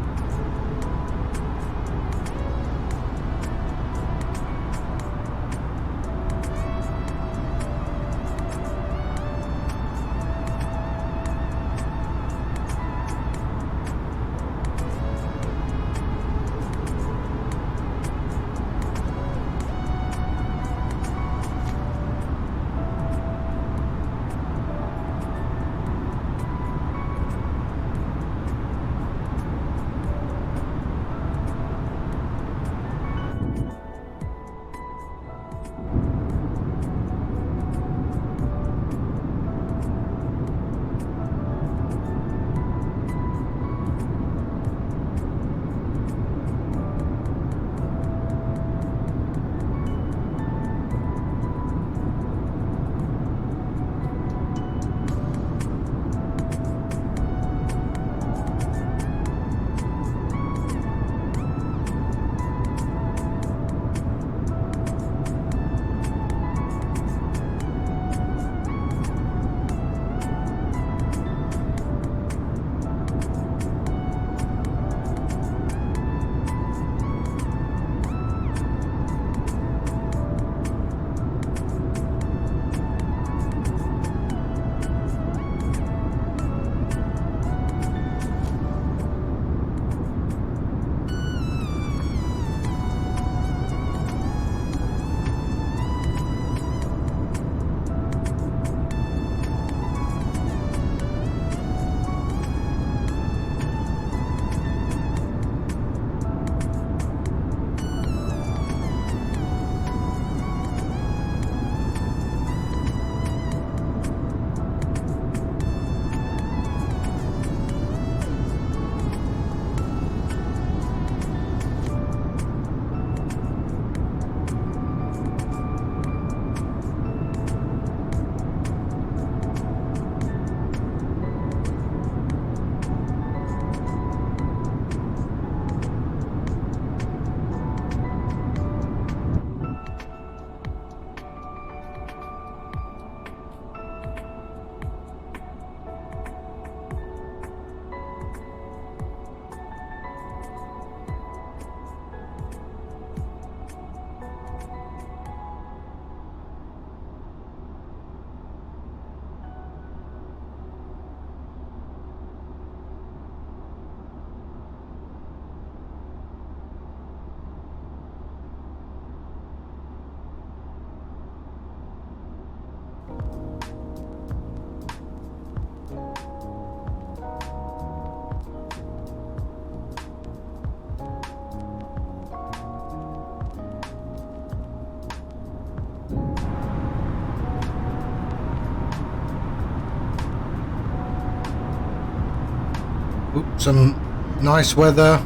S1: Some nice weather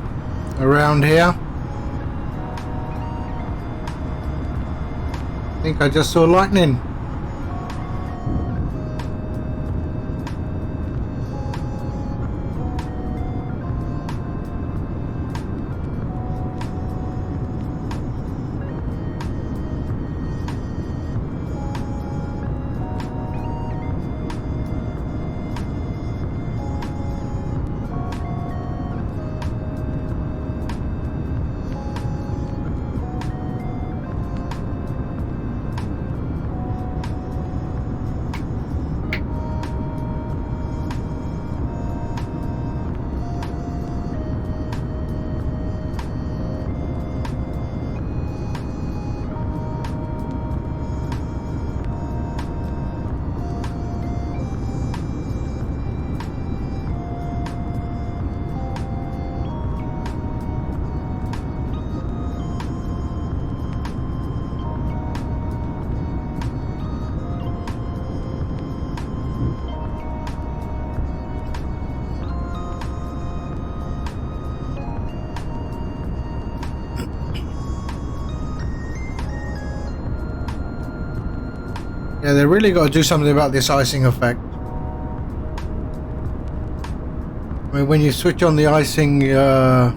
S1: around here. I think I just saw lightning. Yeah, they really got to do something about this icing effect. I mean, when you switch on the icing, I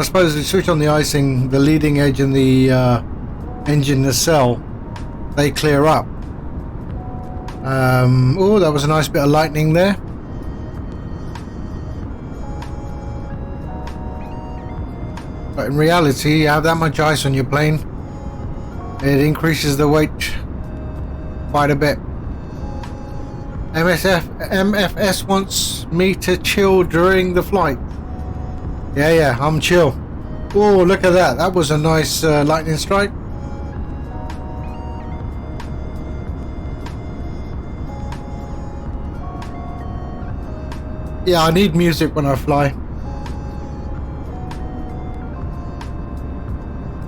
S1: suppose you switch on the icing, the leading edge and the engine nacelle, they clear up. Oh, that was a nice bit of lightning there. But in reality, you have that much ice on your plane, it increases the weight quite a bit. MSFS wants me to chill during the flight. Yeah, I'm chill. Oh, look at that. That was a nice lightning strike. Yeah, I need music when I fly.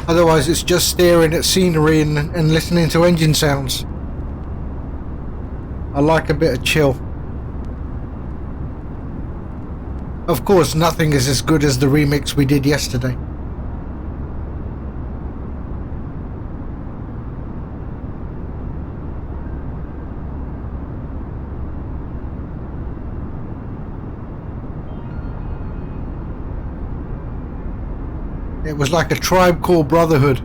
S1: Otherwise, it's just staring at scenery and listening to engine sounds. I like a bit of chill. Of course, nothing is as good as the remix we did yesterday. It was like a tribe called Brotherhood.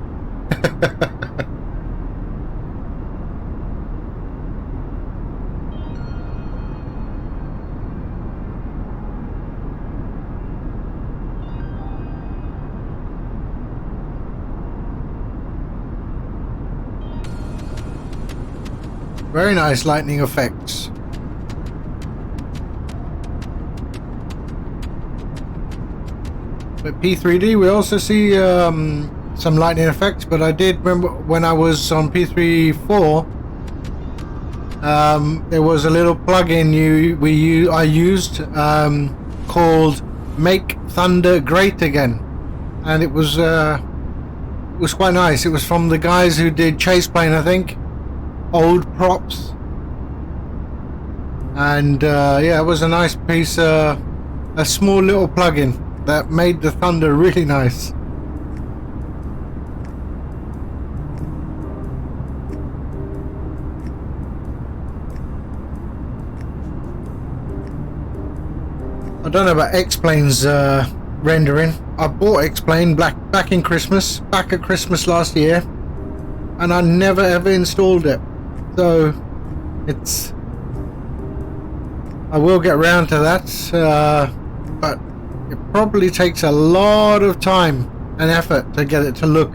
S1: Very nice lightning effects. But P3D, we also see some lightning effects. But I did remember when I was on P34, there was a little plugin I used called "Make Thunder Great Again," and it was quite nice. It was from the guys who did Chase Plane, I think. Old props, and yeah, it was a nice piece, a small little plugin that made the thunder really nice. I don't know about X-Plane's rendering. I bought X-Plane back at Christmas last year, and I never ever installed it. So I will get around to that, but it probably takes a lot of time and effort to get it to look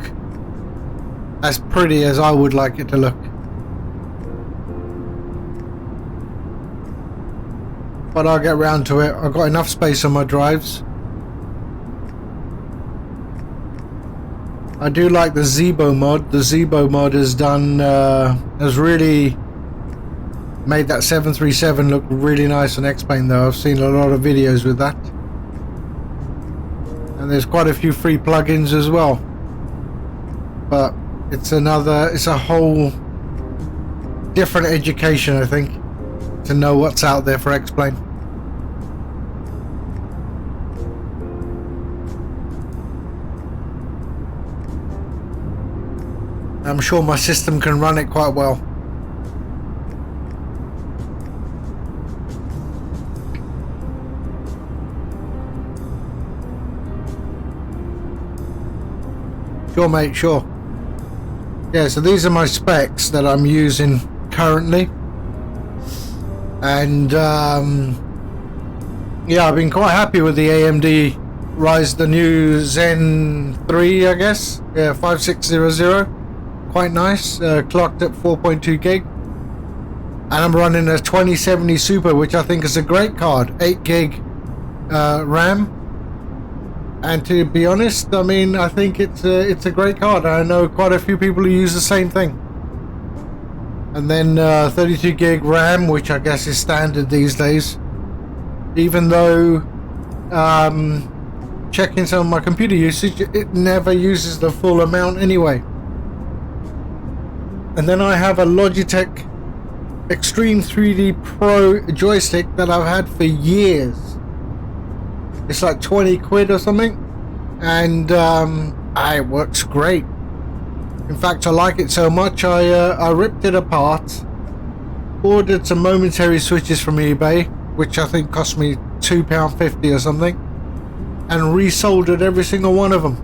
S1: as pretty as I would like it to look. But I'll get around to it. I've got enough space on my drives. I do like the Zebo mod. The Zebo mod has really made that 737 look really nice on X-Plane though. I've seen a lot of videos with that. And there's quite a few free plugins as well. But it's a whole different education, I think, to know what's out there for X-Plane. I'm sure my system can run it quite well. Sure, mate, sure. Yeah, so these are my specs that I'm using currently. And yeah, I've been quite happy with the AMD Ryzen, the new Zen 3, I guess. Yeah, 5600. Quite nice, clocked at 4.2 gig, and I'm running a 2070 Super, which I think is a great card, 8 gig RAM, and to be honest, I mean, I think it's a great card. I know quite a few people who use the same thing. And then 32 gig RAM, which I guess is standard these days, even though checking some of my computer usage, it never uses the full amount anyway. And then I have a Logitech Extreme 3D Pro joystick that I've had for years. It's like 20 quid or something, and it works great. In fact, I like it so much I ripped it apart, ordered some momentary switches from eBay, which I think cost me £2.50 or something, and resoldered every single one of them.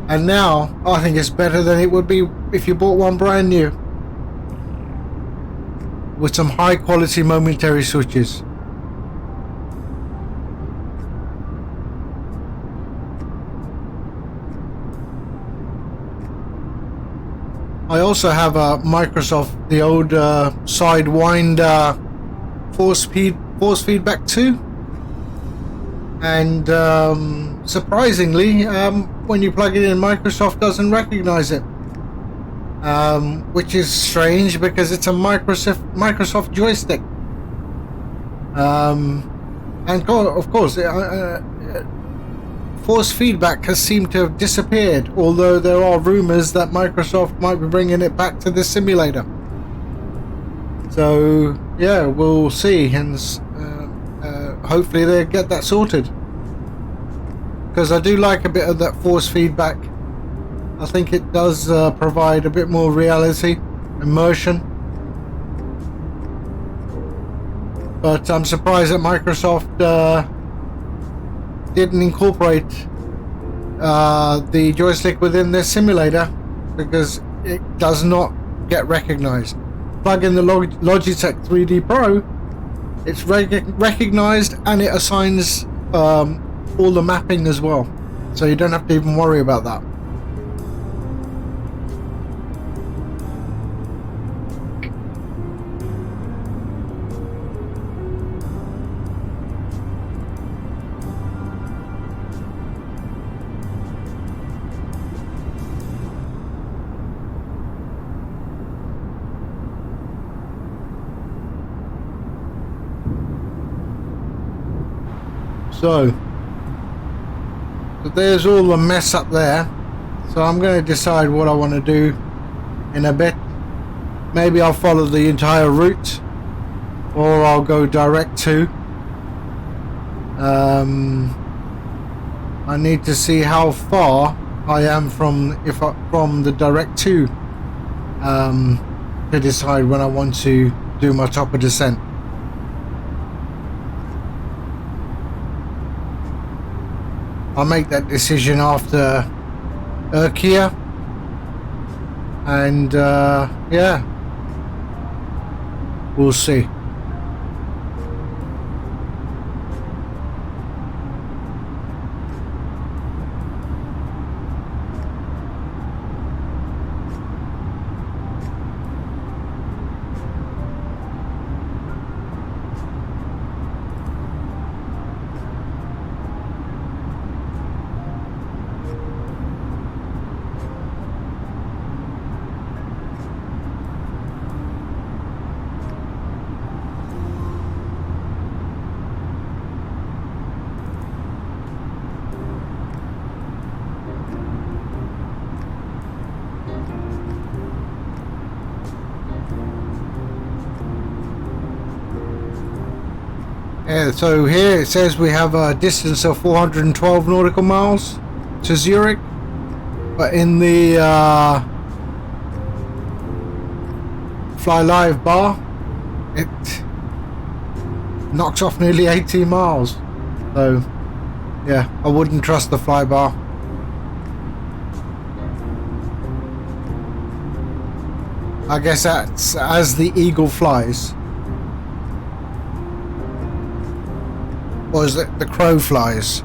S1: And now I think it's better than it would be if you bought one brand new, with some high quality momentary switches. I also have a Microsoft, the old Sidewinder force feedback 2, and surprisingly, when you plug it in, Microsoft doesn't recognize it, which is strange because it's a Microsoft joystick, and of course force feedback has seemed to have disappeared, although there are rumors that Microsoft might be bringing it back to this simulator. So yeah, we'll see, and hopefully they get that sorted, because I do like a bit of that force feedback. I think it does provide a bit more reality, immersion, but I'm surprised that Microsoft didn't incorporate the joystick within this simulator, because it does not get recognized. Plug in the Logitech 3D Pro, it's recognized, and it assigns all the mapping as well, so you don't have to even worry about that. So there's all the mess up there, so I'm going to decide what I want to do in a bit. Maybe I'll follow the entire route, or I'll go direct to. I need to see how far I am from the direct to decide when I want to do my top of descent. I'll make that decision after Urkia, and yeah, we'll see. Yeah, so here it says we have a distance of 412 nautical miles to Zurich, but in the Fly Live bar it knocks off nearly 18 miles. So yeah, I wouldn't trust the fly bar. I guess that's as the eagle flies. Or is it the crow flies?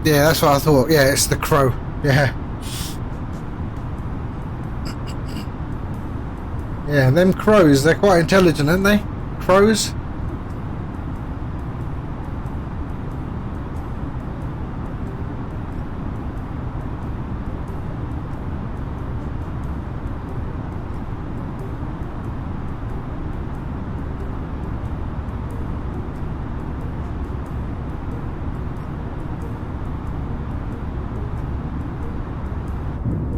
S1: Yeah, that's what I thought. Yeah, it's the crow. Yeah. Yeah, them crows, they're quite intelligent, aren't they? Crows?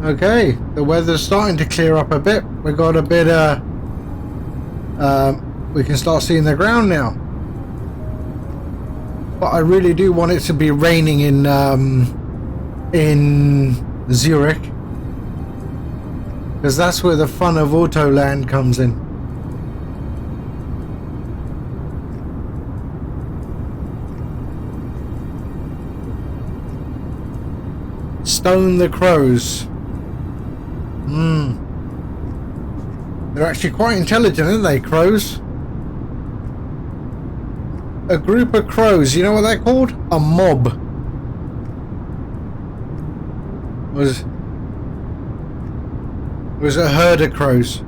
S1: Okay, the weather's starting to clear up a bit. We got a bit we can start seeing the ground now. But I really do want it to be raining in Zurich, because that's where the fun of Autoland comes in. Stone the crows. They're actually quite intelligent, aren't they, crows? A group of crows, you know what they're called? A mob. Was a herd of crows.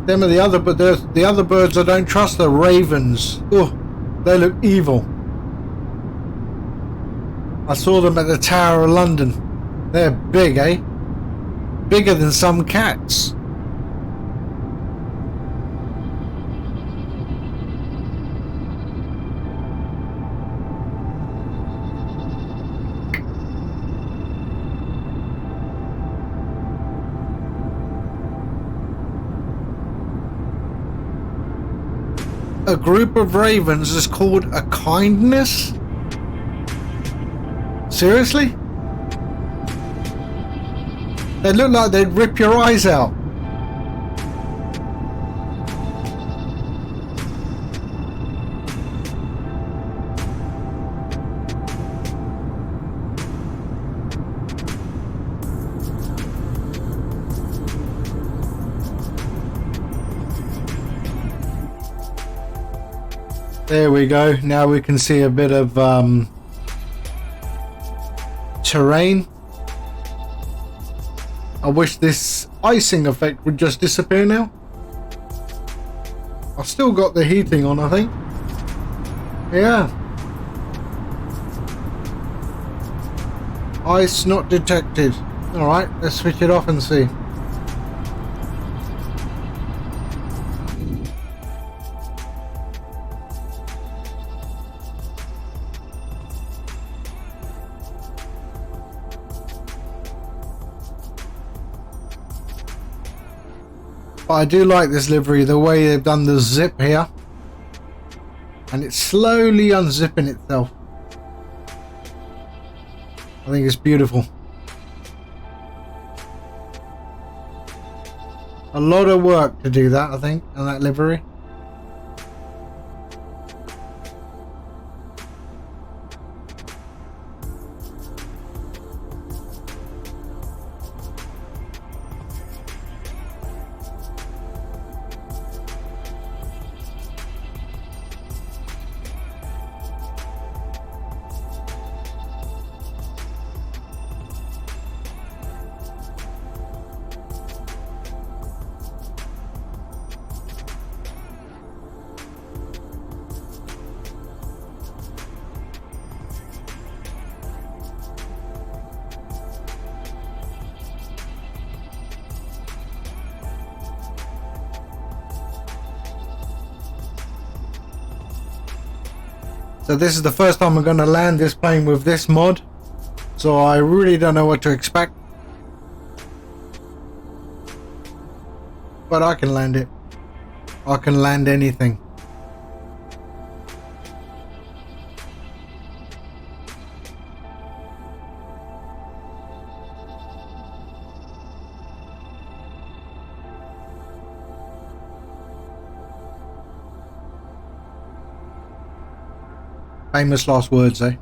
S1: Them are the other, but the other birds I don't trust are ravens. Oh, they look evil. I saw them at the Tower of London. They're big, eh? Bigger than some cats. A group of ravens is called a kindness? Seriously? They look like they'd rip your eyes out. There we go. Now we can see a bit of terrain. I wish this icing effect would just disappear now. I've still got the heating on, I think. Yeah. Ice not detected. Alright, let's switch it off and see. But I do like this livery, the way they've done the zip here. And it's slowly unzipping itself. I think it's beautiful. A lot of work to do that, I think, on that livery. So this is the first time I'm going to land this plane with this mod, so I really don't know what to expect, but I can land it. I can land anything. Famous last words, eh?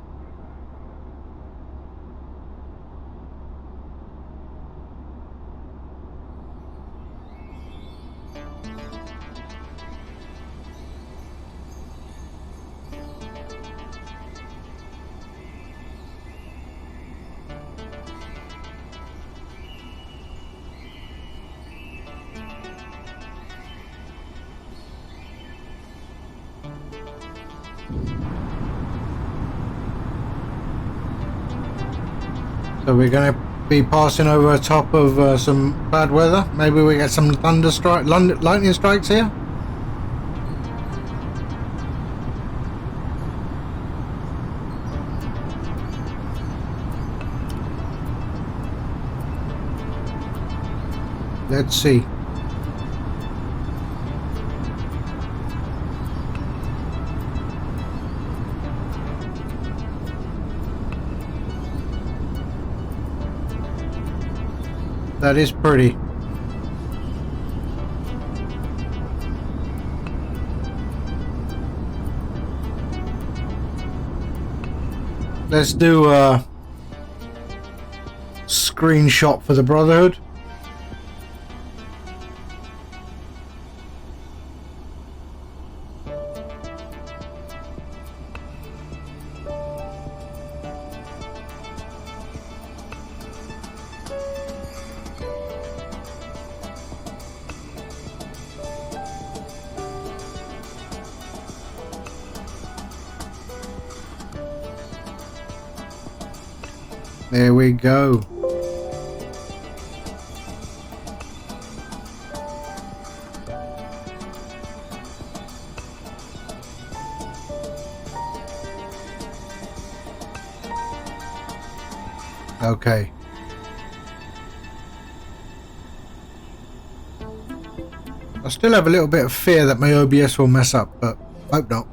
S1: So we're gonna be passing over the top of some bad weather. Maybe we get some lightning strikes here. Let's see. That is pretty. Let's do a screenshot for the Brotherhood. There we go. Okay. I still have a little bit of fear that my OBS will mess up, but hope not.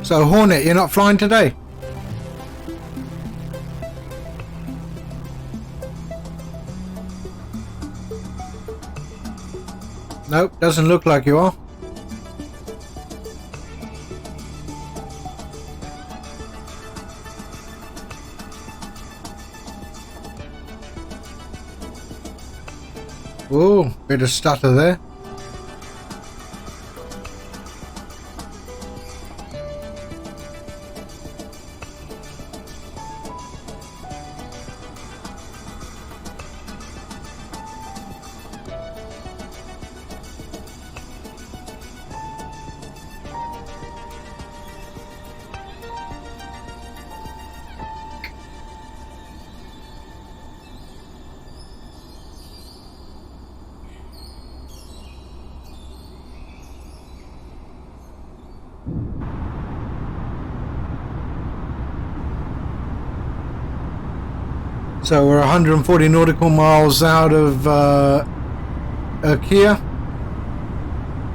S1: So Hornet, you're not flying today? Nope, doesn't look like you are. Ooh, bit of stutter there. So we're 140 nautical miles out of Kia.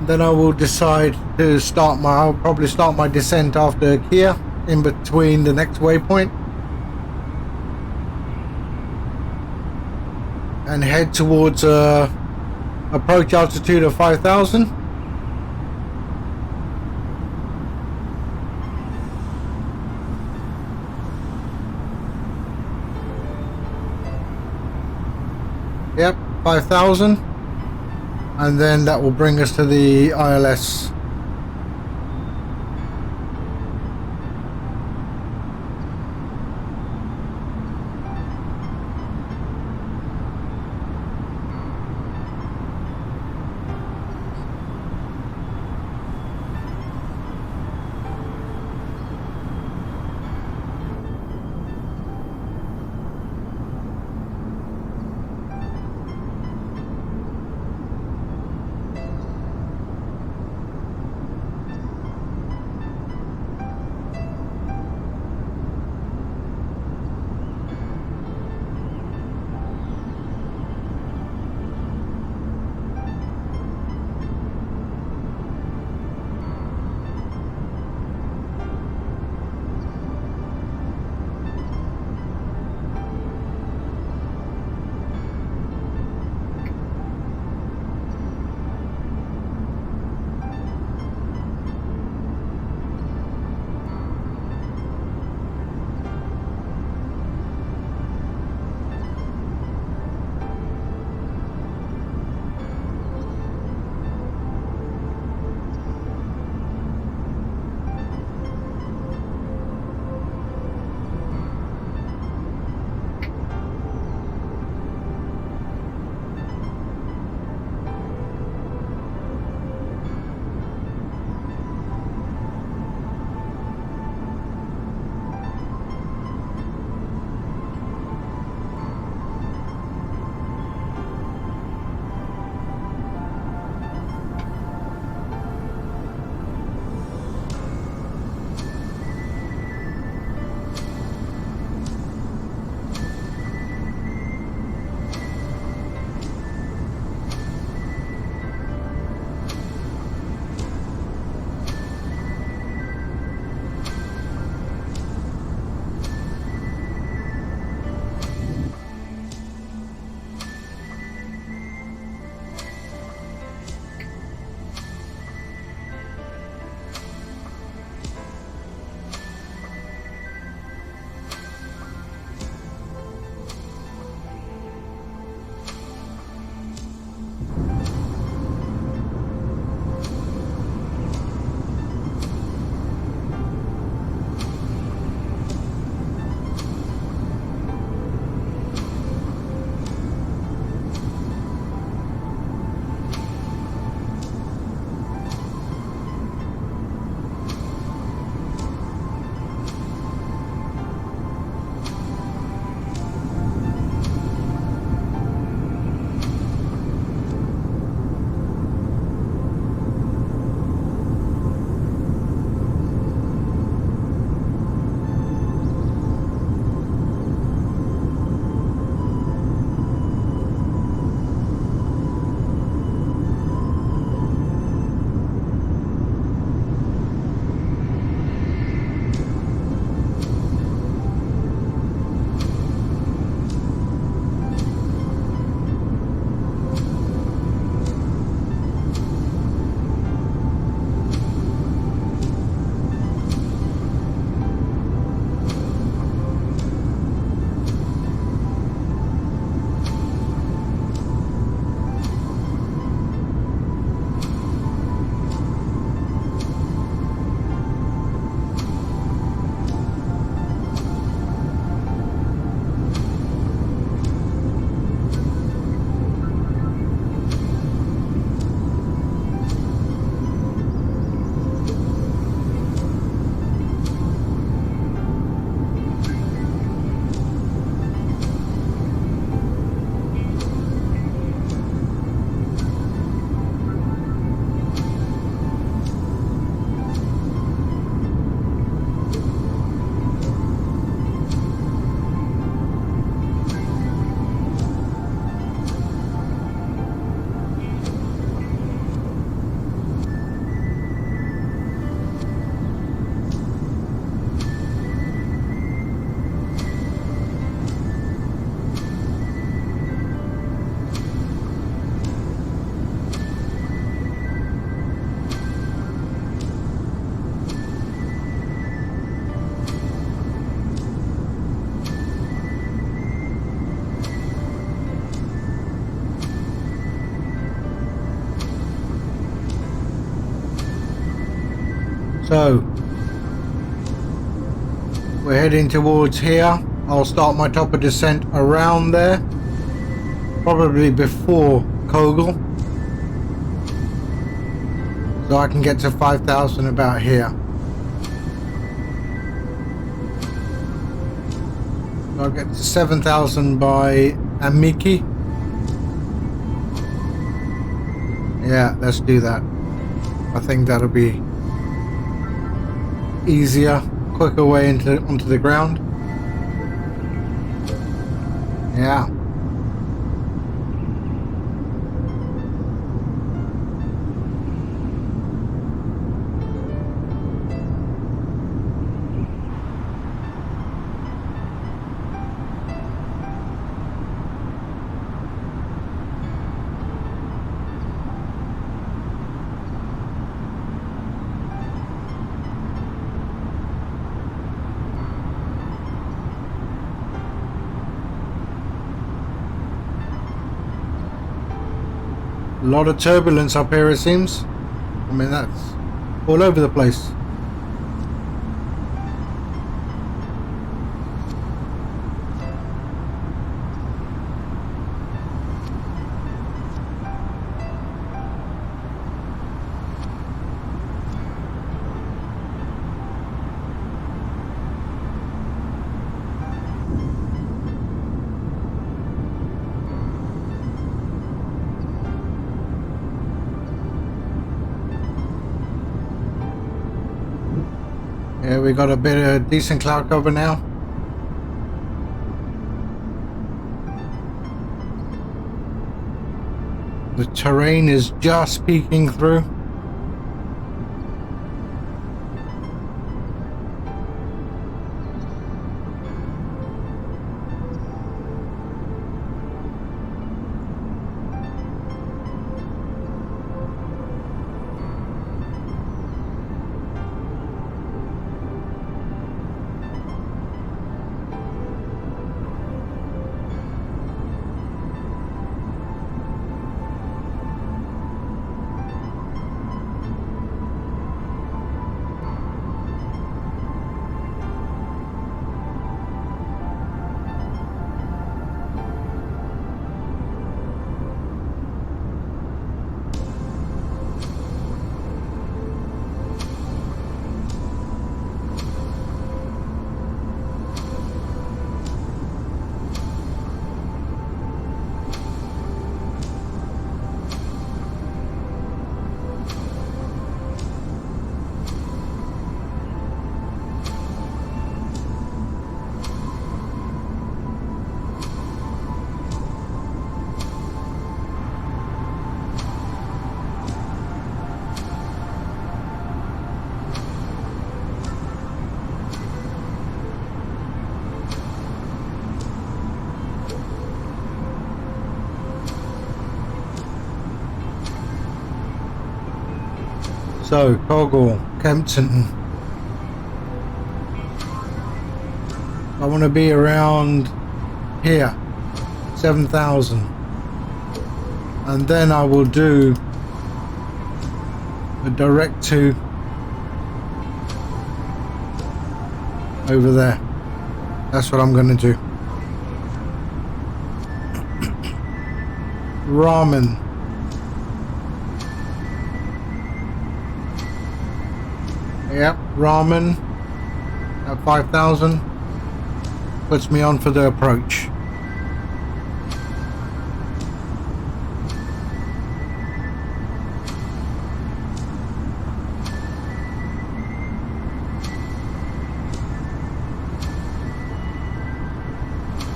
S1: Then I will decide to I'll probably start my descent after Kia in between the next waypoint. And head towards approach altitude of 5,000. Yep, 5,000, and then that will bring us to the ILS. So we're heading towards here. I'll start my top of descent around there, probably before Kogel, so I can get to 5,000 about here. I'll get to 7,000 by Amiki. Yeah, let's do that. I think that'll be easier, quicker way onto the ground. Yeah. A lot of turbulence up here, it seems. I mean, that's all over the place. Yeah, we got a bit of decent cloud cover now. The terrain is just peeking through. So, Kogel, Kempton. I want to be around here, 7,000. And then I will do a direct to over there. That's what I'm going to do. Ramen. Yep, ramen at 5,000 puts me on for the approach.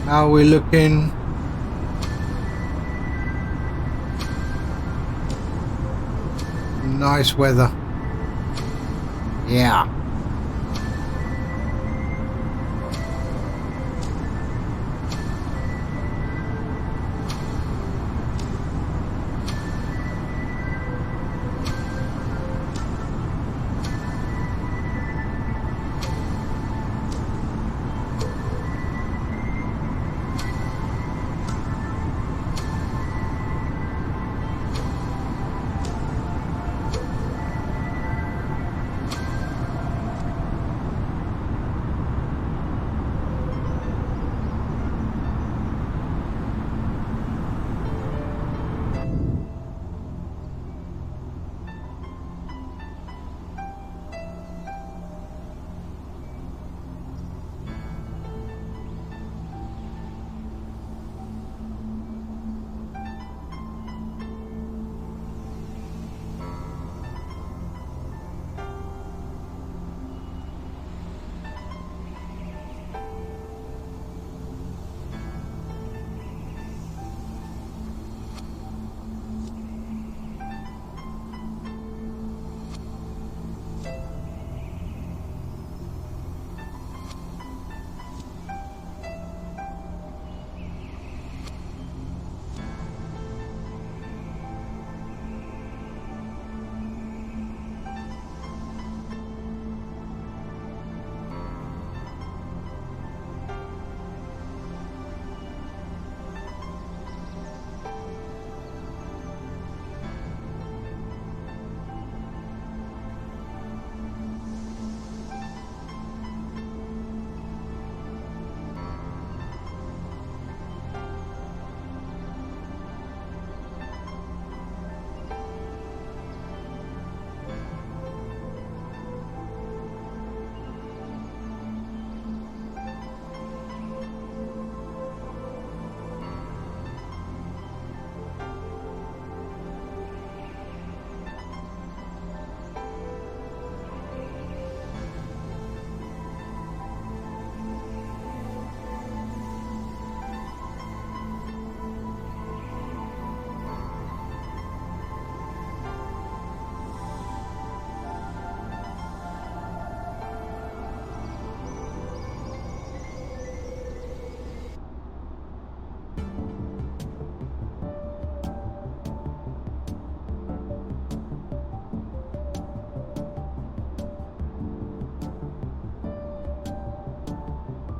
S1: How are we looking? Nice weather. Yeah.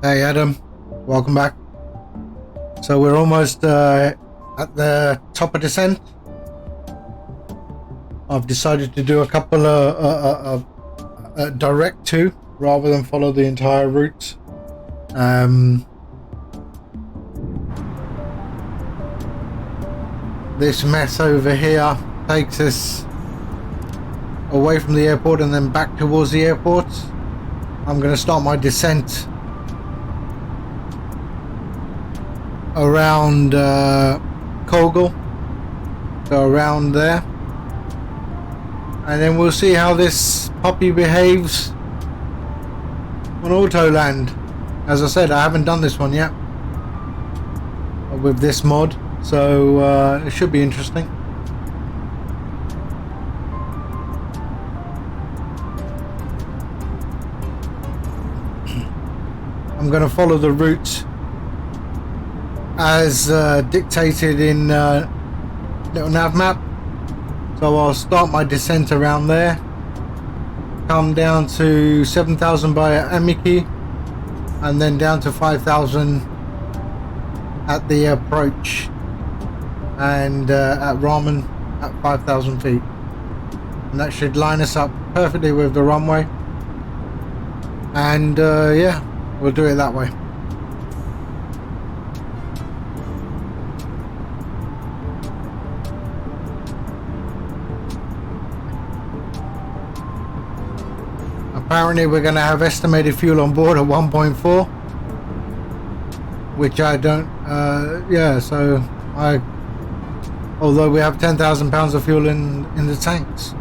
S1: Hey Adam, welcome back. So we're almost at the top of descent. I've decided to do a couple of direct to rather than follow the entire route. This mess over here takes us away from the airport and then back towards the airport. I'm going to start my descent around Kogel, so around there, and then we'll see how this puppy behaves on auto land. As I said, I haven't done this one yet with this mod, so it should be interesting. I'm going to follow the route as dictated in LittleNavMap. So I'll start my descent around there, come down to 7,000 by Amiki, and then down to 5,000 at the approach, and at Ramen at 5,000 feet. And that should line us up perfectly with the runway. And yeah, we'll do it that way. Apparently we're going to have estimated fuel on board at 1.4, which I don't, yeah, so although we have 10,000 pounds of fuel in the tanks.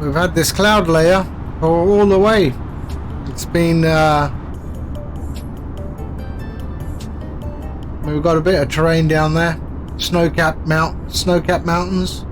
S1: We've had this cloud layer for all the way. It's been we've got a bit of terrain down there, snow-capped mountains.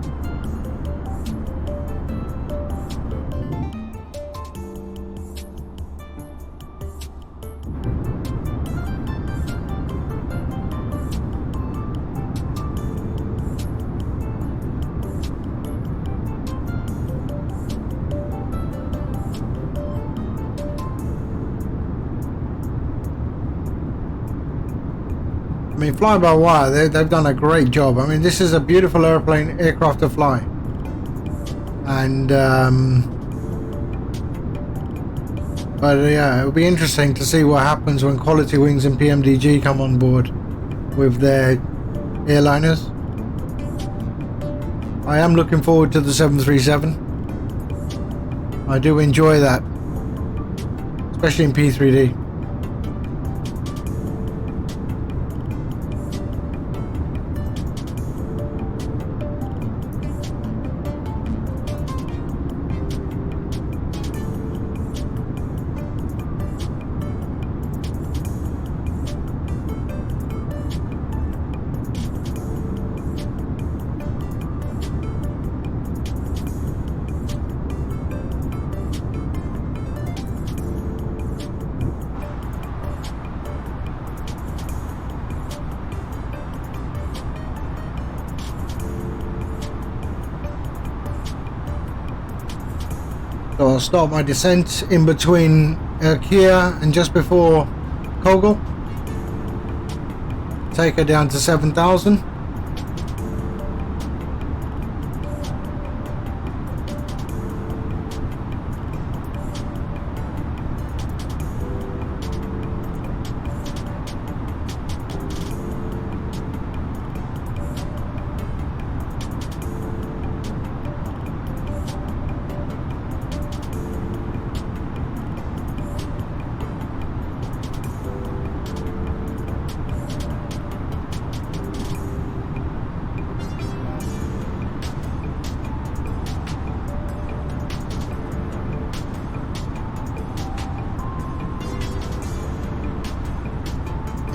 S1: I mean, fly-by-wire, they've done a great job. I mean, this is a beautiful aircraft to fly, and but yeah, it'll be interesting to see what happens when Quality Wings and PMDG come on board with their airliners. I am looking forward to the 737. I do enjoy that, especially in P3D. So I'll start my descent in between Kia and just before Kogel. Take her down to 7,000.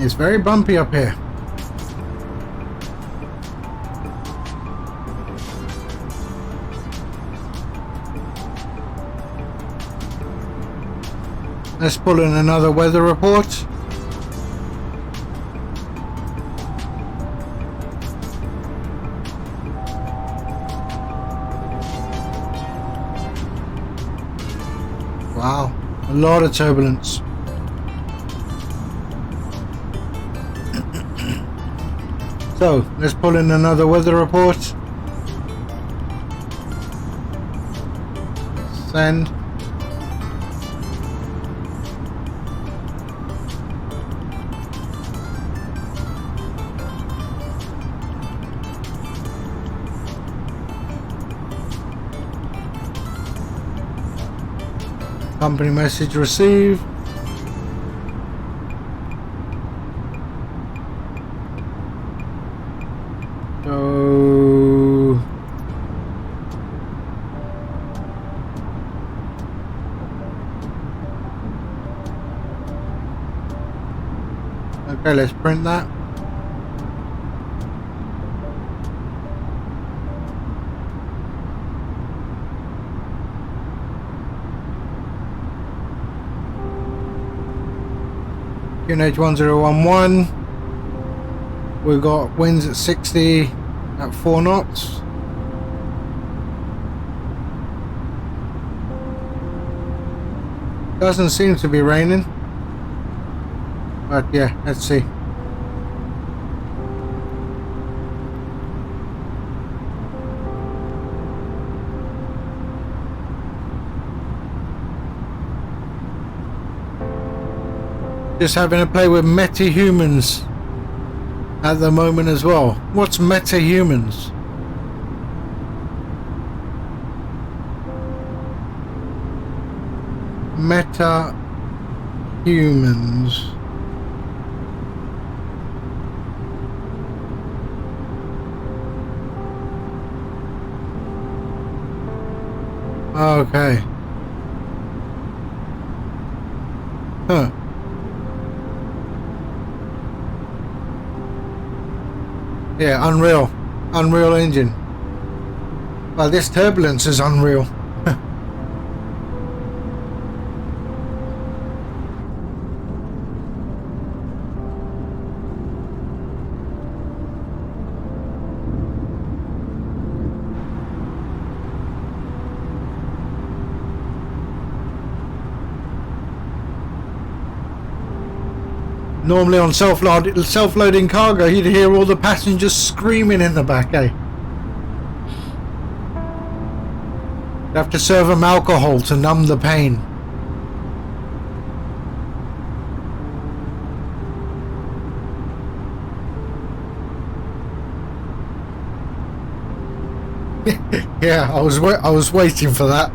S1: It's very bumpy up here. Let's pull in another weather report. Wow, a lot of turbulence. So, let's pull in another weather report. Send. Company message received. So okay, let's print that. QNH1011. We've got winds at 60 at 4 knots. Doesn't seem to be raining, but yeah, let's see. Just having a play with meta-humans at the moment as well. What's meta-humans? Meta-humans. Okay. Huh. Yeah, Unreal Engine. Well, this turbulence is unreal. Normally on self-loading cargo, you'd hear all the passengers screaming in the back, eh? You have to serve them alcohol to numb the pain. Yeah, I was waiting for that.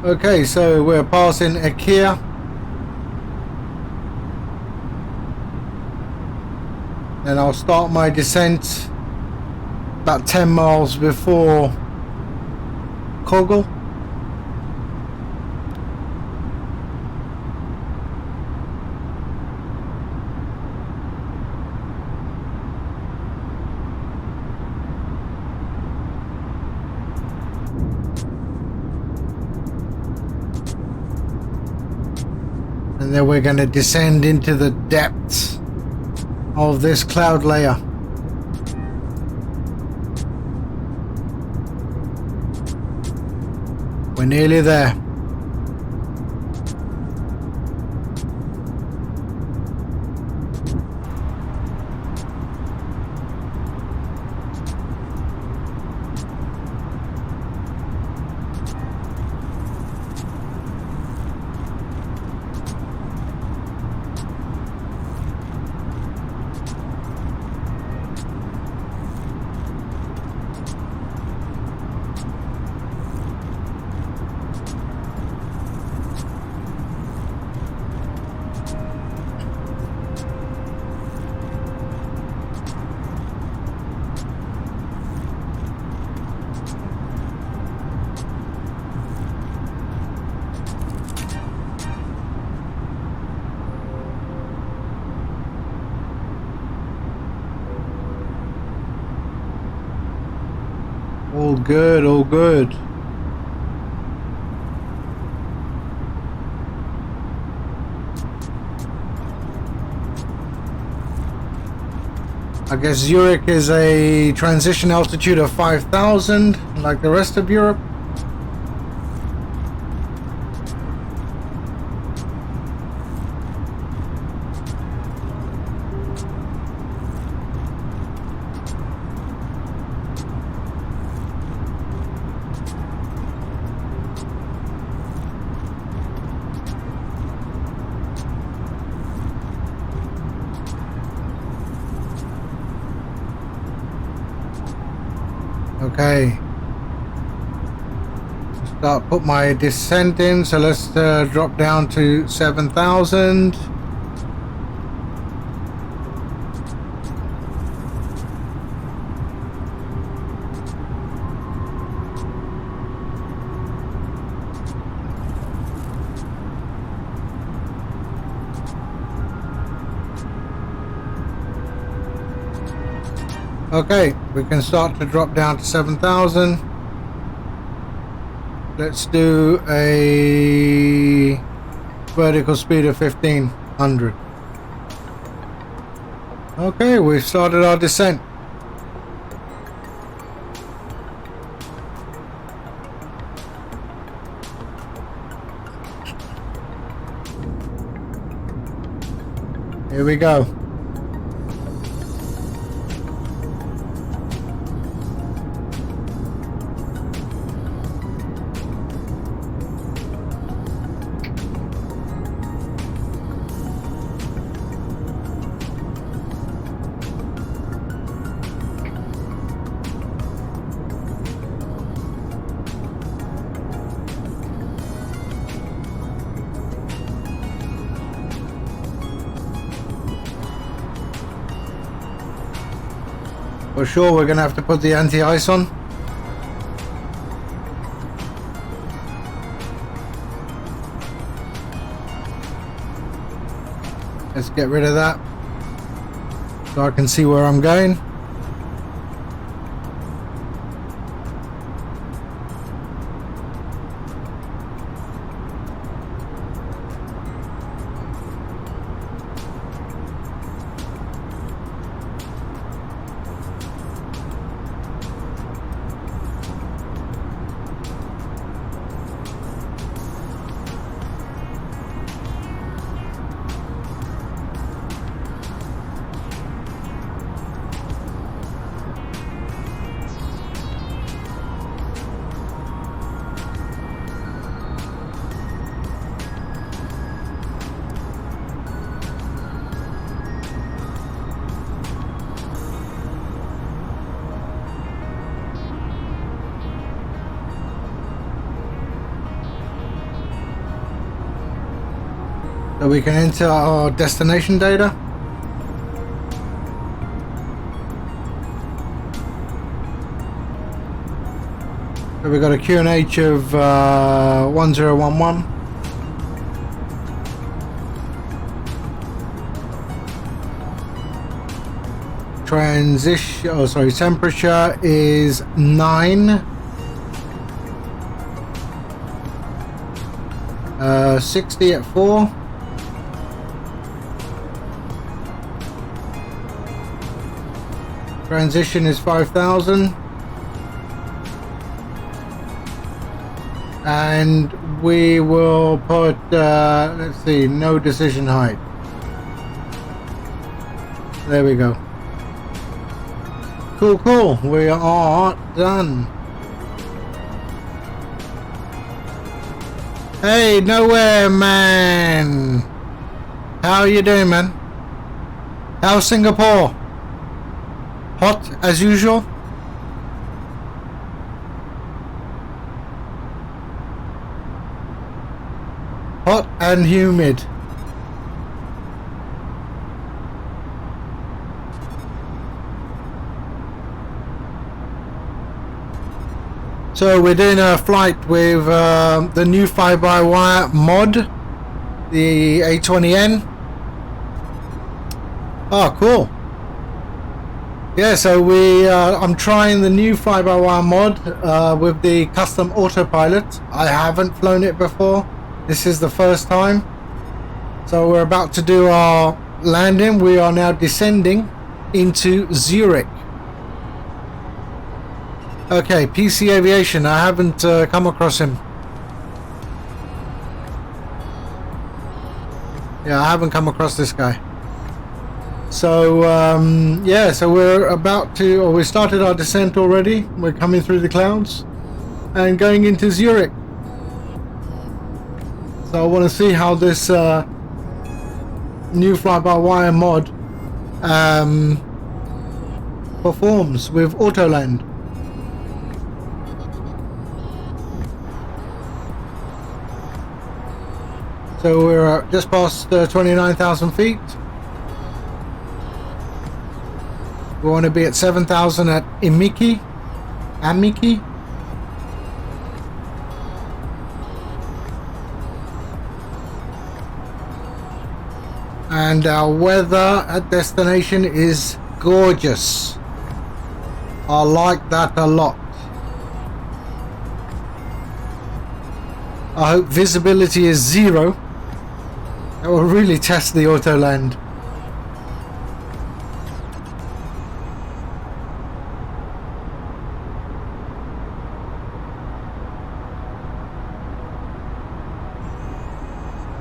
S1: Okay, so we're passing IKEA. And I'll start my descent about 10 miles before Kogel. And then we're going to descend into the depths of this cloud layer. We're nearly there. All good, all good. I guess Zurich is a transition altitude of 5,000, like the rest of Europe. Okay, put my descent in, so let's drop down to 7,000. Okay, we can start to drop down to 7,000. Let's do a vertical speed of 1,500. Okay, we've started our descent. Here we go. For sure, we're gonna have to put the anti-ice on. Let's get rid of that so I can see where I'm going. So we can enter our destination data. So we've got a QNH of 1011. Temperature is 9. 60 at 4. Transition is 5,000. And we will put, let's see, no decision height. There we go. Cool, cool. We are done. Hey, Nowhere Man. How are you doing, man? How's Singapore? Hot as usual? Hot and humid. So we're doing a flight with the new 5x-wire mod, the A20N. Oh, cool. Yeah, so I'm trying the new fly-by-wire mod with the Custom Autopilot. I haven't flown it before. This is the first time. So we're about to do our landing. We are now descending into Zurich. Okay, PC Aviation. I haven't come across him. Yeah, I haven't come across this guy. So yeah, so we're about to, or we started our descent already. We're coming through the clouds and going into Zurich. So I want to see how this new fly-by-wire mod performs with Autoland. So we're just past 29,000 feet. We want to be at 7,000 at Amiki. And our weather at destination is gorgeous. I like that a lot. I hope visibility is 0. That will really test the Autoland.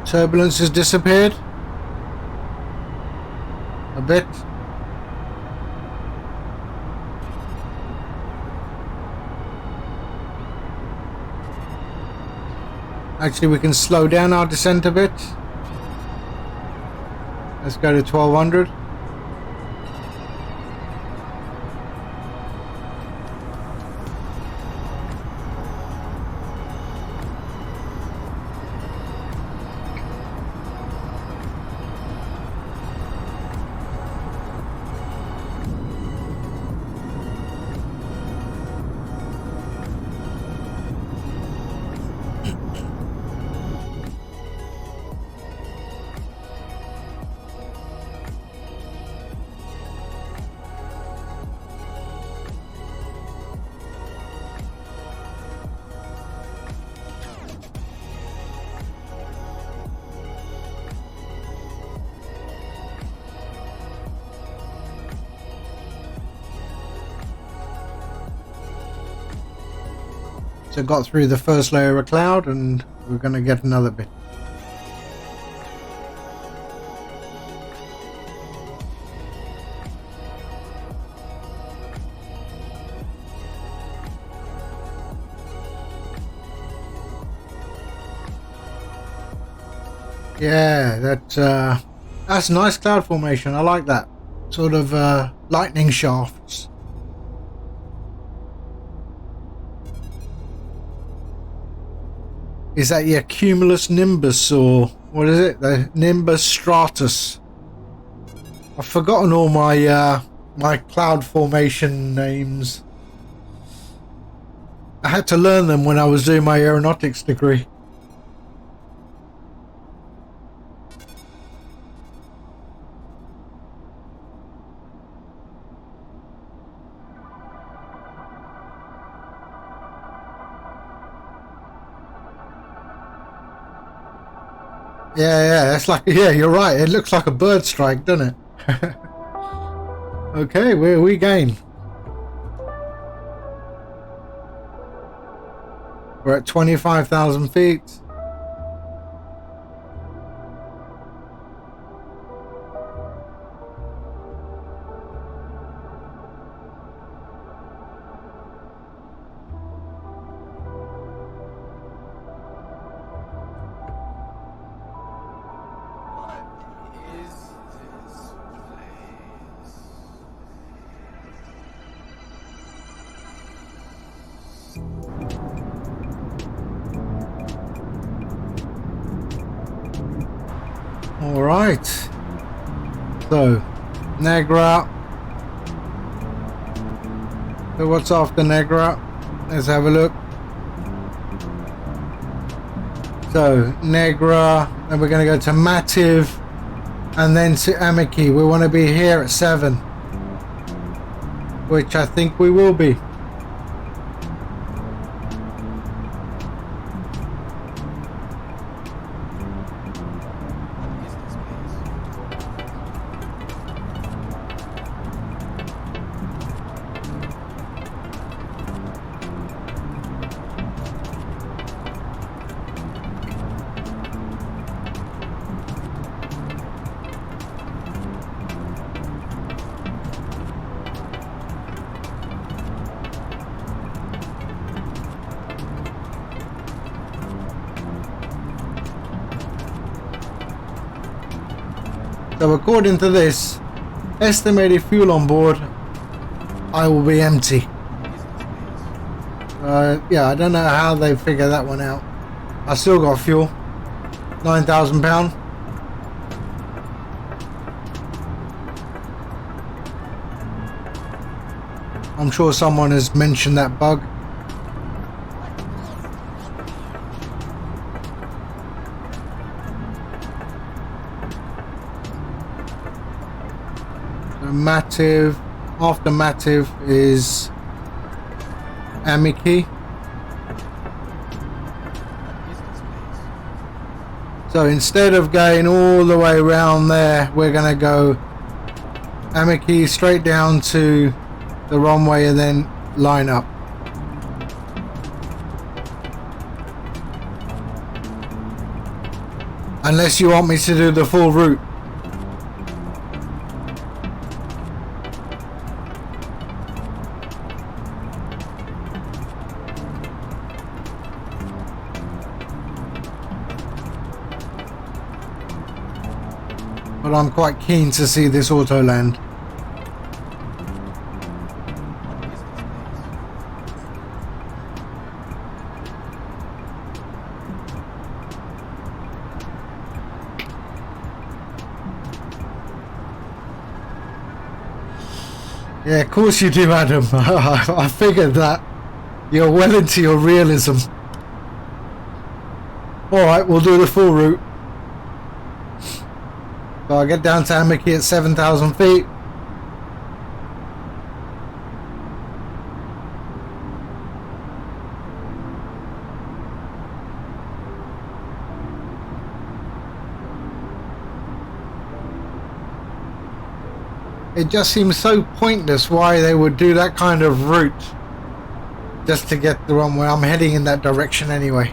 S1: Turbulence has disappeared a bit. Actually, we can slow down our descent a bit. Let's go to 1200. So got through the first layer of cloud and we're going to get another bit. Yeah, that's a nice cloud formation. I like that. Sort of lightning shafts. Is that your cumulus nimbus, or what is it? The nimbus stratus. I've forgotten all my my cloud formation names. I had to learn them when I was doing my aeronautics degree. Yeah, it's like, yeah, you're right. It looks like a bird strike, doesn't it? Okay, where we gain? We're at 25,000 feet. Alright, so Negra. So what's after Negra? Let's have a look. So Negra, then we're going to go to Mativ and then to Amiki. We want to be here at 7. which I think we will be. So according to this, estimated fuel on board, I will be empty. Yeah, I don't know how they figure that one out. I still got fuel, £9,000. I'm sure someone has mentioned that bug. Mativ, after Mativ is Amiki. So instead of going all the way around there, we're gonna go Amiki straight down to the runway and then line up. Unless you want me to do the full route. But I'm quite keen to see this auto land. Yeah, of course you do, Adam. I figured that. You're well into your realism. Alright, we'll do the full route. So I get down to Amiki at 7,000 feet. It just seems so pointless why they would do that kind of route just to get the runway. I'm heading in that direction anyway.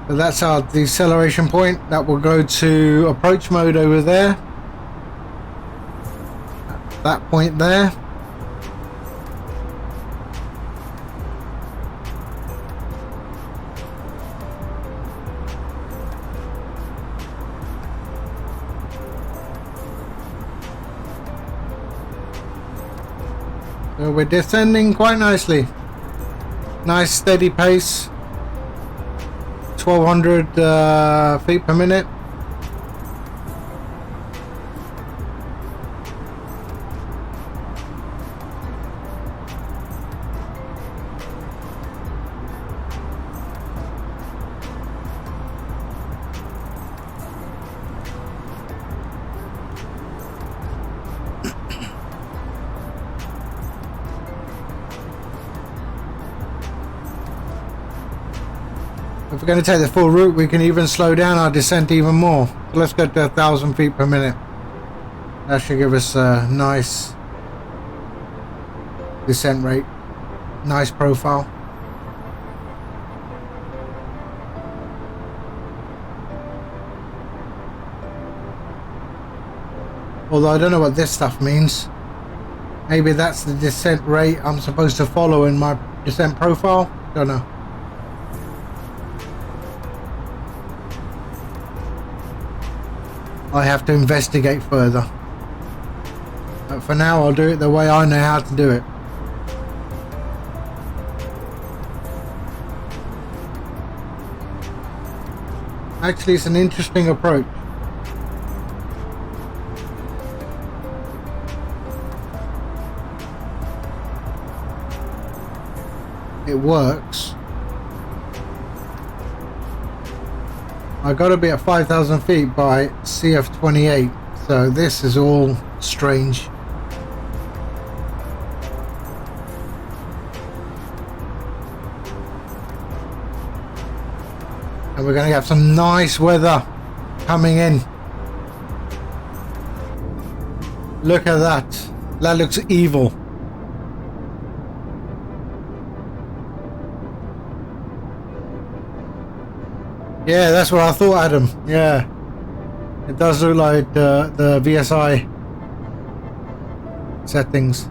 S1: So that's our deceleration point. That will go to approach mode over there. That point there. So we're descending quite nicely. Nice steady pace. 1200 feet per minute. If we're going to take the full route, we can even slow down our descent even more. So let's go to 1,000 feet per minute. That should give us a nice descent rate. Nice profile. Although I don't know what this stuff means. Maybe that's the descent rate I'm supposed to follow in my descent profile. Don't know. I have to investigate further. But for now, I'll do it the way I know how to do it. Actually, it's an interesting approach. It works. I got to be at 5,000 feet by CF28, so this is all strange. And we're going to have some nice weather coming in. Look at that. That looks evil. Yeah, that's what I thought, Adam. Yeah. It does look like the VSI settings.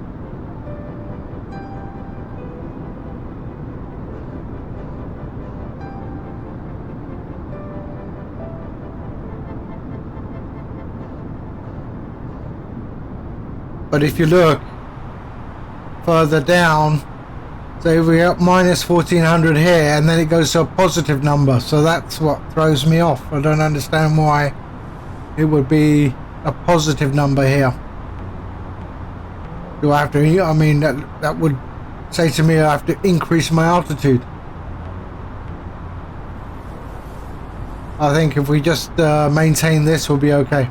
S1: But if you look further down, so we're up minus 1400 here, and then it goes to a positive number. So that's what throws me off. I don't understand why it would be a positive number here. Do I have to? I mean, that would say to me I have to increase my altitude. I think if we just maintain this, we'll be okay.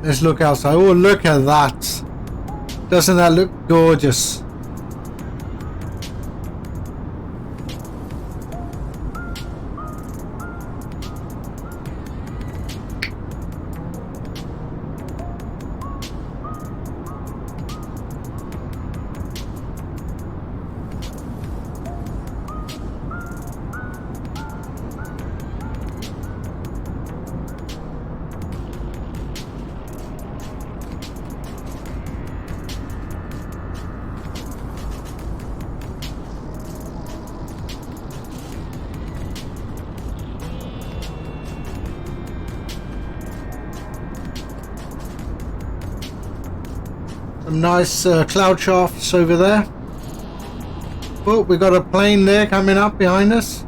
S1: Let's look outside. Oh, look at that. Doesn't that look gorgeous? Some nice cloud shafts over there. Oh, we got a plane there coming up behind us.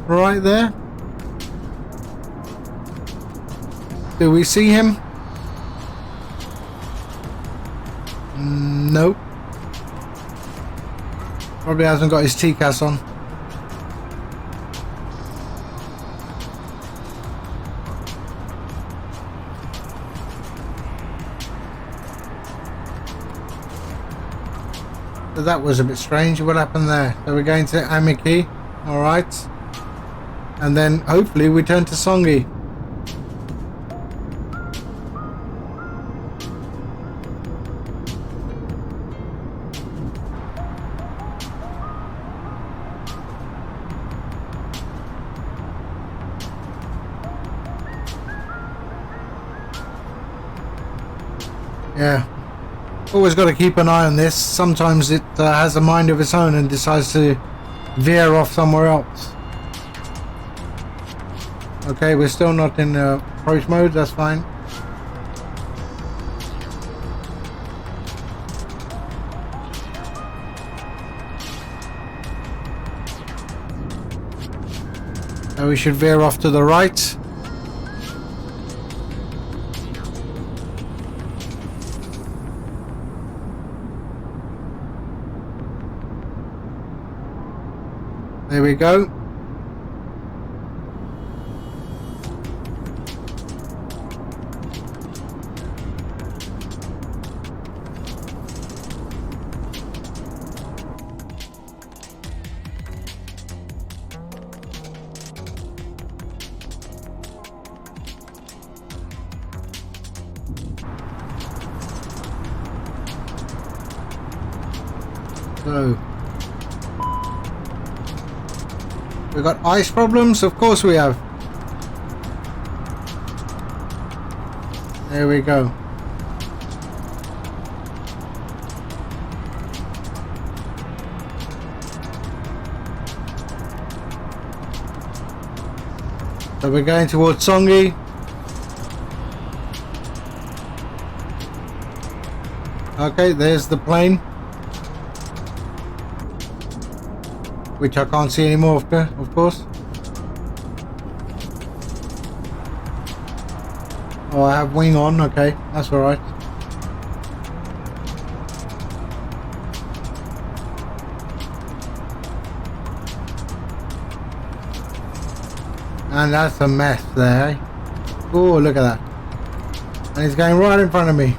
S1: Right there. Do we see him? Nope. Probably hasn't got his TCAS on. So that was a bit strange. What happened there? So we're going to Amiki, alright. And then hopefully we turn to Songi. Yeah. Always got to keep an eye on this. Sometimes it has a mind of its own and decides to veer off somewhere else. Okay, we're still not in approach mode, that's fine. So we should veer off to the right. There we go. So we got ice problems? Of course we have. There we go. So we're going towards Songi. Okay, there's the plane. Which I can't see anymore, of course. Oh, I have wing on, okay, that's alright. And that's a mess there. Oh, look at that. And he's going right in front of me.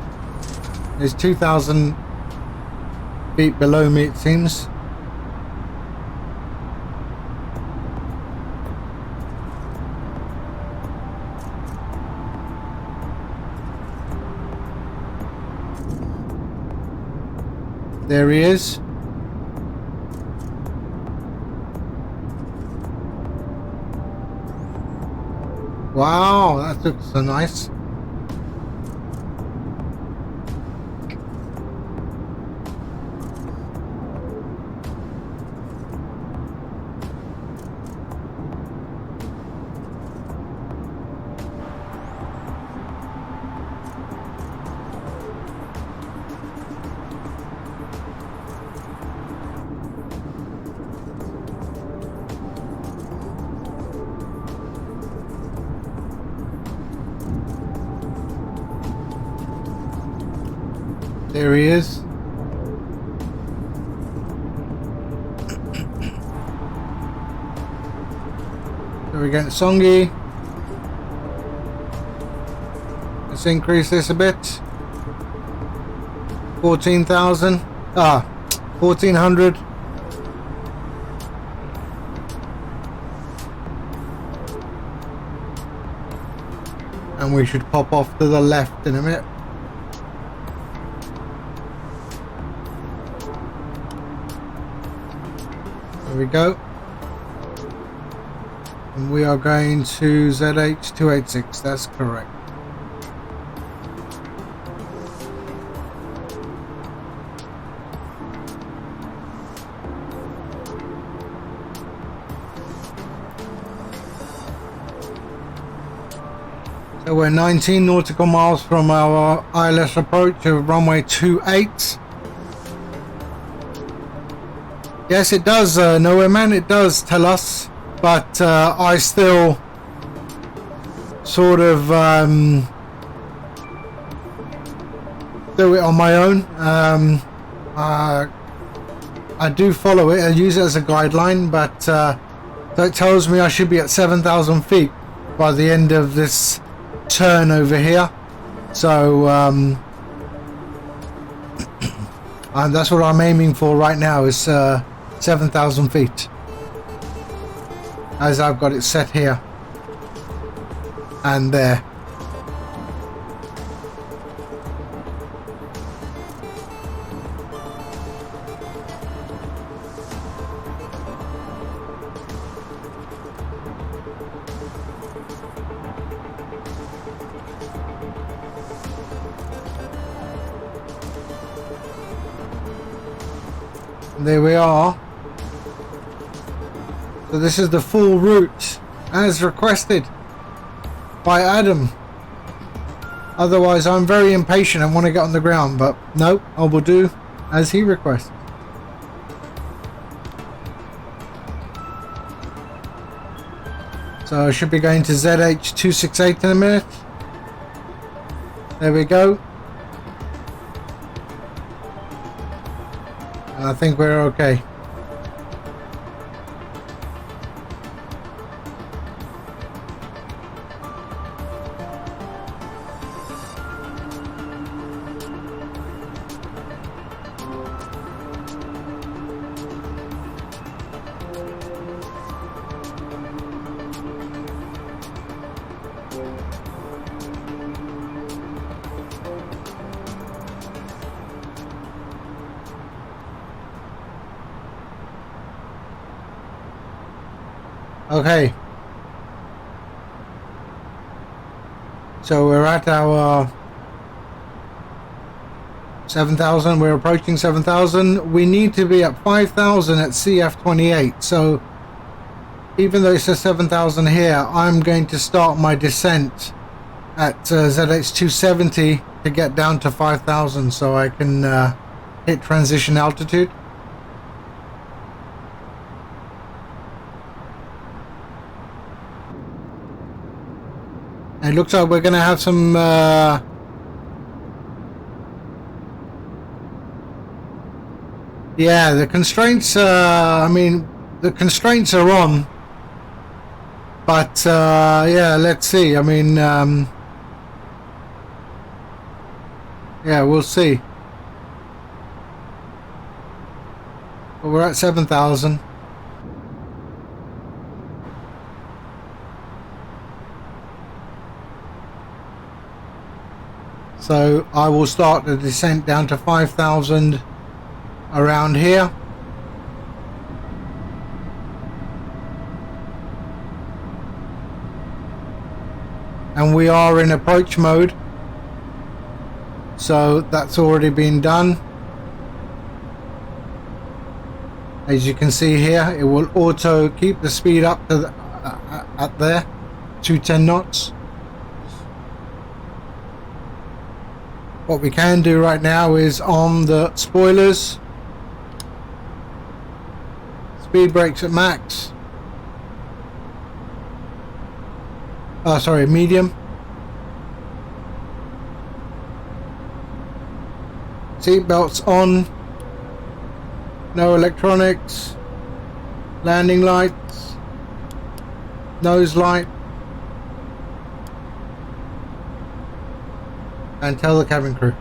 S1: He's 2,000 feet below me, it seems. There he is. Wow, that looks so nice. There he is. So we're getting Songy. Let's increase this a bit. 14,000. 1,400. And we should pop off to the left in a minute. There we go. And we are going to ZH286, that's correct. So we're 19 nautical miles from our ILS approach of runway 28. Yes, it does, Nowhere Man, it does tell us, but I still sort of do it on my own. I do follow it, I use it as a guideline, but that tells me I should be at 7,000 feet by the end of this turn over here. So and that's what I'm aiming for right now, is 7,000 feet, as I've got it set here and there. There we are. So this is the full route as requested by Adam. Otherwise I'm very impatient and want to get on the ground, but no, I will do as he requests. So I should be going to ZH268 in a minute. There we go. I think we're okay. Okay, so we're at our 7,000, we're approaching 7,000. We need to be at 5,000 at CF28, so even though it says 7,000 here, I'm going to start my descent at ZH270 to get down to 5,000 so I can hit transition altitude. It looks like we're going to have some yeah, the constraints I mean, the constraints are on, But yeah, let's see. I mean, yeah, we'll see. But we're at 7,000. So I will start the descent down to 5,000 around here. And we are in approach mode. So that's already been done. As you can see here, it will auto keep the speed up to the, at there, 210 knots. What we can do right now is on the spoilers, speed brakes at max. Sorry, medium. Seat belts on. No electronics. Landing lights. Nose light. And tell the cabin crew.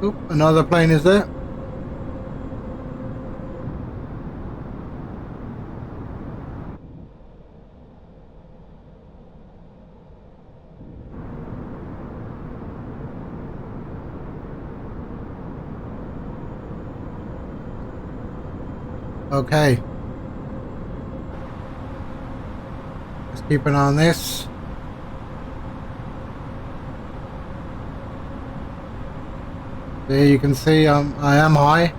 S1: Oop, another plane is there. Okay. Let's keep an eye on this. There you can see I am high.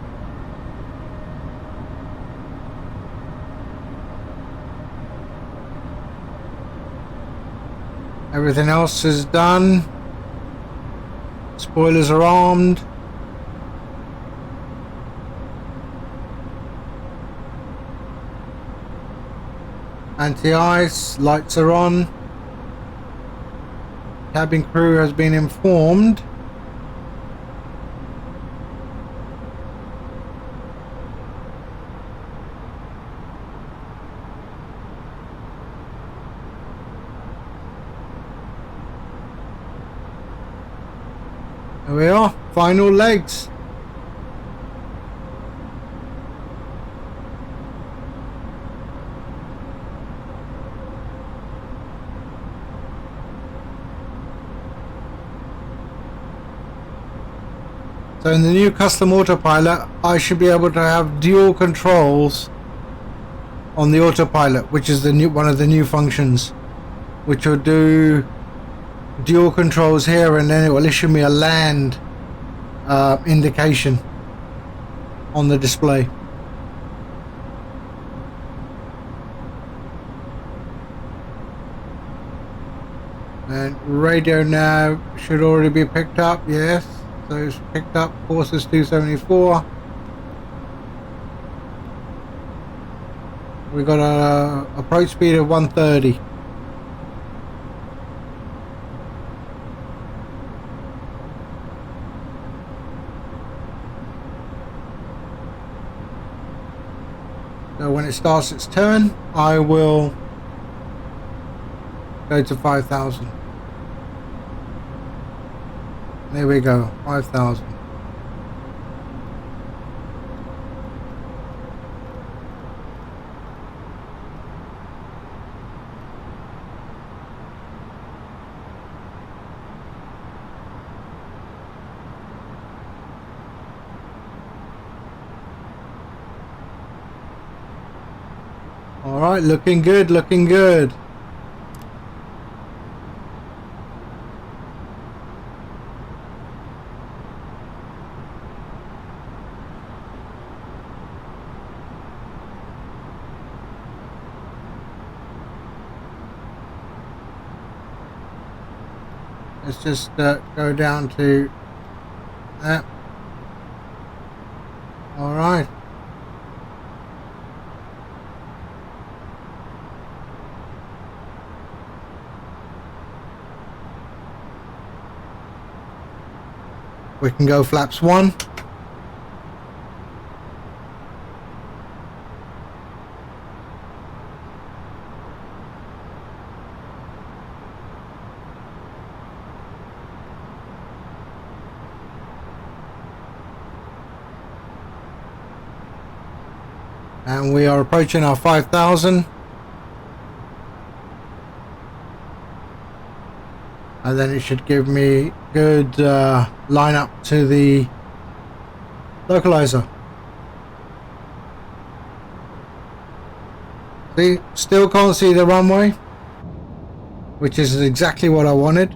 S1: Everything else is done. Spoilers are armed. Anti-ice, lights are on. Cabin crew has been informed. There we are, final legs. So in the new Custom Autopilot, I should be able to have dual controls on the Autopilot, which is the new one of the new functions, which will do dual controls here, and then it will issue me a land indication on the display. And radio now should already be picked up, yes. So it's picked up, course is 274. We got a approach speed of 130. So when it starts its turn, I will go to 5,000. There we go, 5,000. All right, looking good, looking good. Let's just go down to that. All right. We can go flaps 1. And we are approaching our 5,000. And then it should give me good line up to the localizer. See, still can't see the runway, which is exactly what I wanted.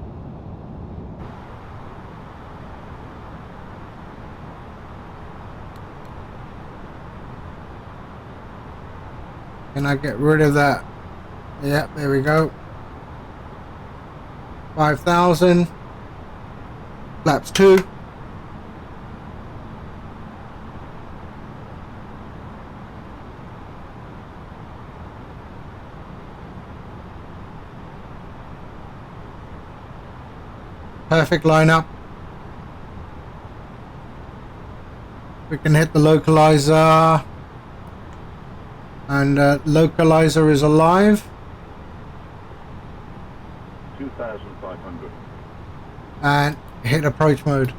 S1: Can I get rid of that? Yeah, there we go. 5,000. Flaps 2. Perfect lineup. We can hit the localizer. And localizer is alive.
S3: 2,500.
S1: And hit approach mode.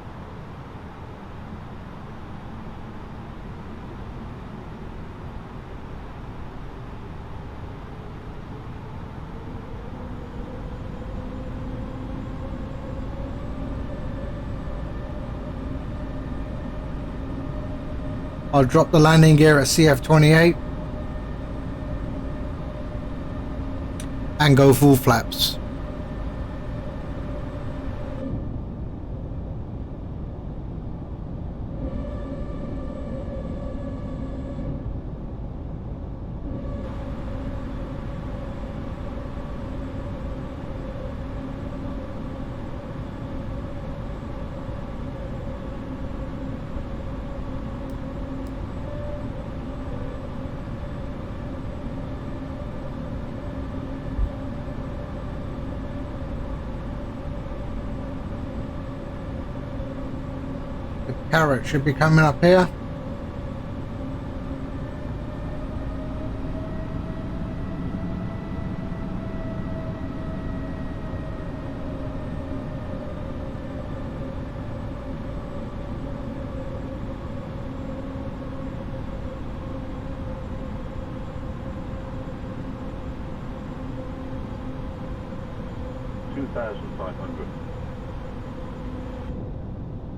S1: I'll drop the landing gear at CF28 and go full flaps. Carrot should be coming up here.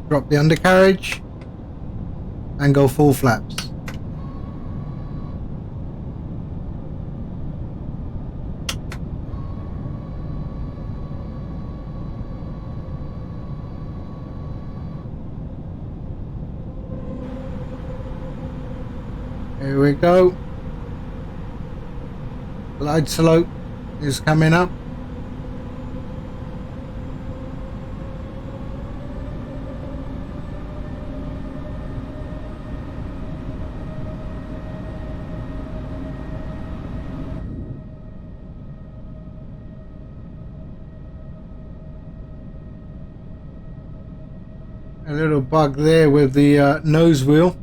S1: Drop the undercarriage and go full flaps. Here we go. Glide slope is coming up. A little bug there with the nose wheel.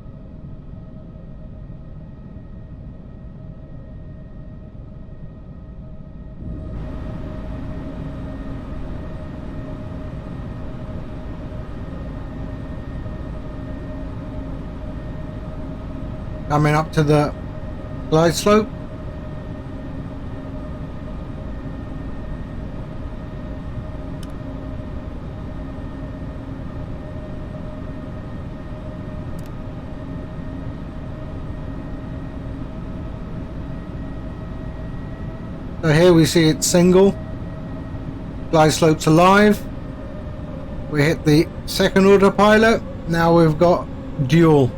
S1: Coming up to the glide slope. So here we see it's single, glide slopes alive. We hit the second autopilot. Now we've got dual.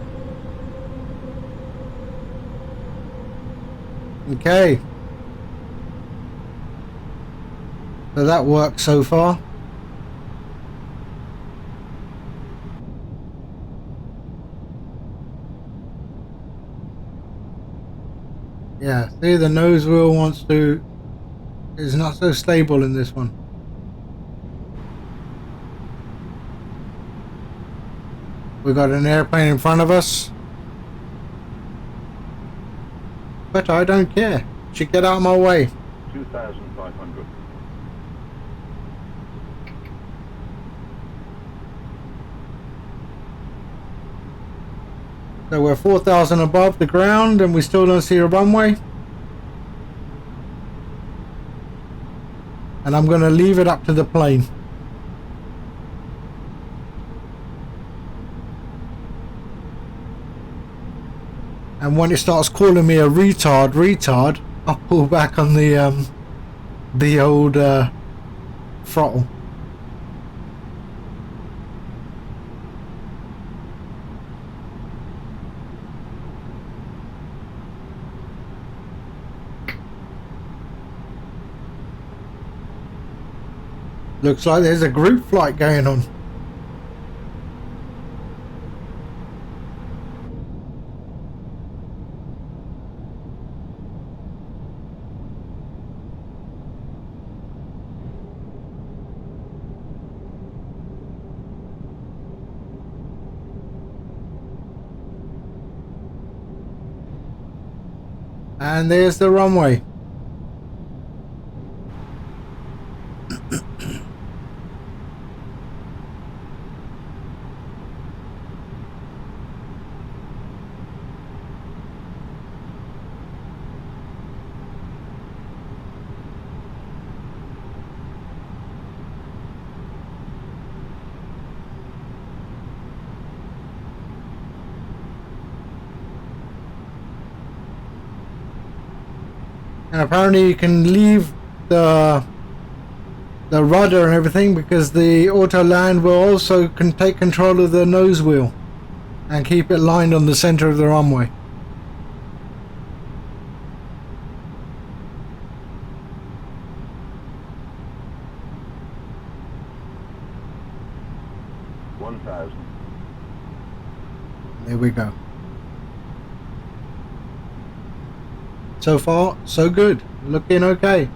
S1: Okay. So that works so far. Yeah, see, the nose wheel is not so stable in this one. We got an airplane in front of us. But I don't care. Should get out of my way.
S3: 2,500.
S1: So we're 4,000 above the ground and we still don't see a runway. And I'm going to leave it up to the plane. And when it starts calling me a retard, I'll pull back on the old throttle. Looks like there's a group flight going on. And there's the runway. And apparently you can leave the rudder and everything because the auto land will also take control of the nose wheel and keep it lined on the center of the runway. There we go. So far, so good. Looking okay.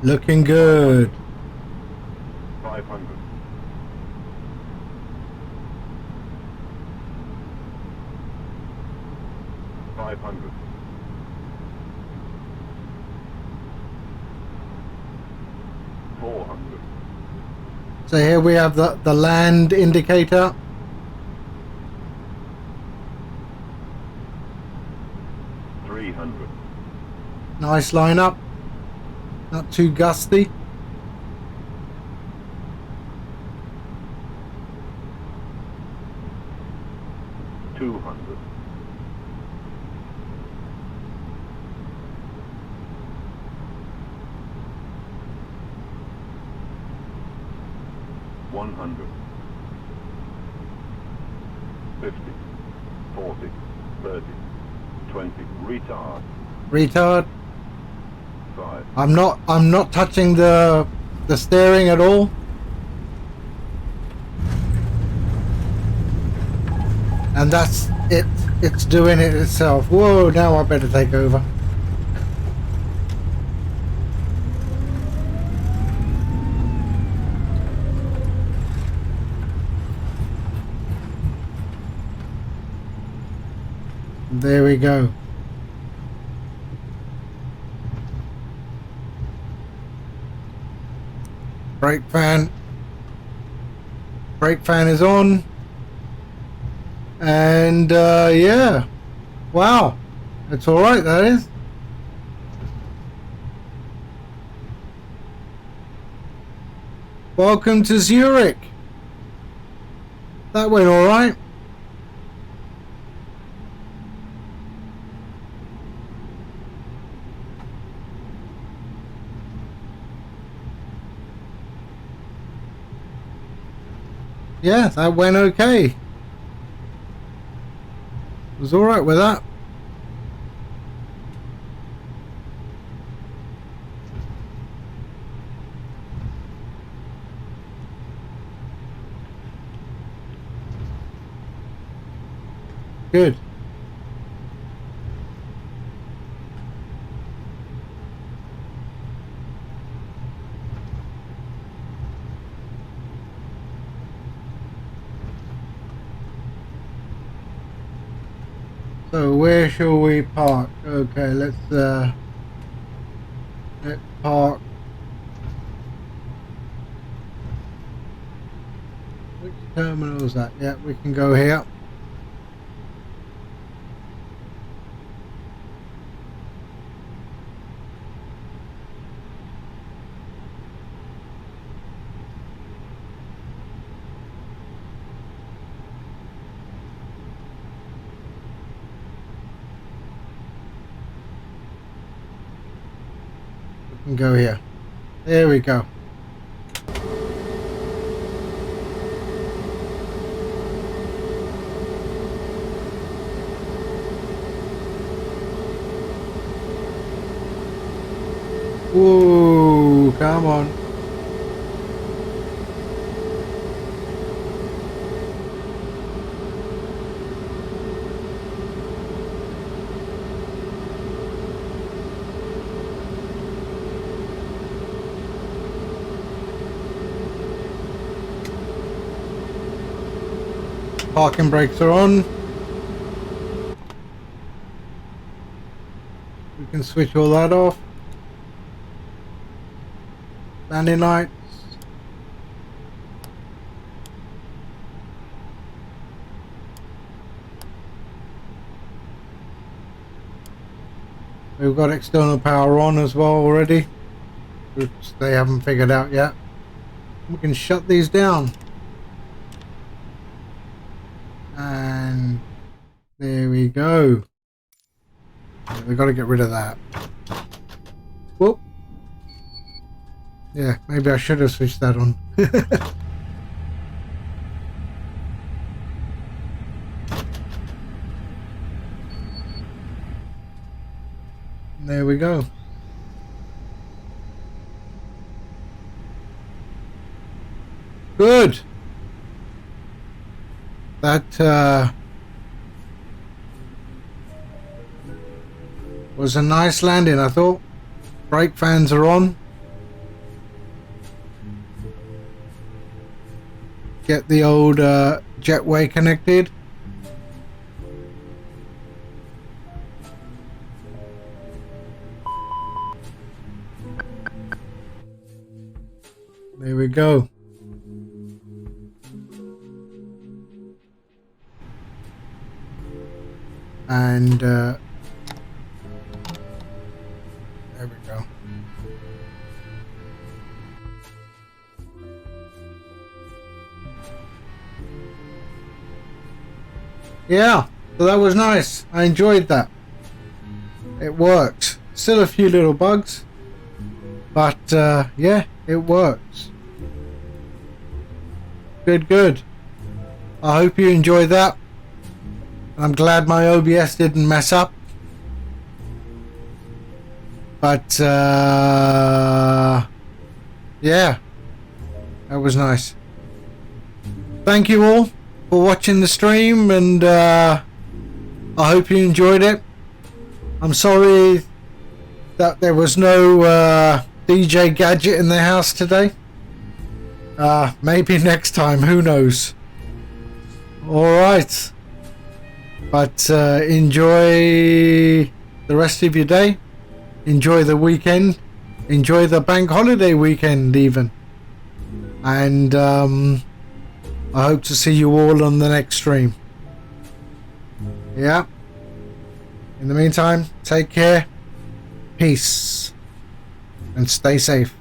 S1: Looking good.
S3: 500. 500. 400.
S1: So here we have the land indicator.
S3: 300.
S1: Nice lineup. Not too gusty.
S3: 200. 100. 50. 40. 30. 20. Retard.
S1: Retard.
S3: 5.
S1: I'm not touching the steering at all. And that's it. It's doing it itself. Whoa, now I better take over. There we go. Brake fan is on. And yeah, wow, it's all right, that is. Welcome to Zurich. That went all right. Yeah, that went okay. Was all right with that. Good. So where shall we park? Okay, let's park. Which terminal is that? Yeah, we can go here. We can go here. There we go. Whoa, come on. Parking brakes are on. We can switch all that off. Landing lights. We've got external power on as well already, which they haven't figured out yet. We can shut these down. And there we go. We've got to get rid of that. Whoop. Yeah, maybe I should have switched that on. There we go. Good. That was a nice landing, I thought. Brake fans are on. Get the old jetway connected. There we go. And there we go. Yeah, so that was nice. I enjoyed that. It works. Still a few little bugs, but yeah, it works. Good. I hope you enjoyed that. I'm glad my OBS didn't mess up. But yeah, that was nice. Thank you all for watching the stream, and I hope you enjoyed it. I'm sorry that there was no DJ gadget in the house today. Maybe next time, who knows. Alright. But enjoy the rest of your day. Enjoy the weekend. Enjoy the bank holiday weekend even. And I hope to see you all on the next stream. Yeah. In the meantime, take care. Peace. And stay safe.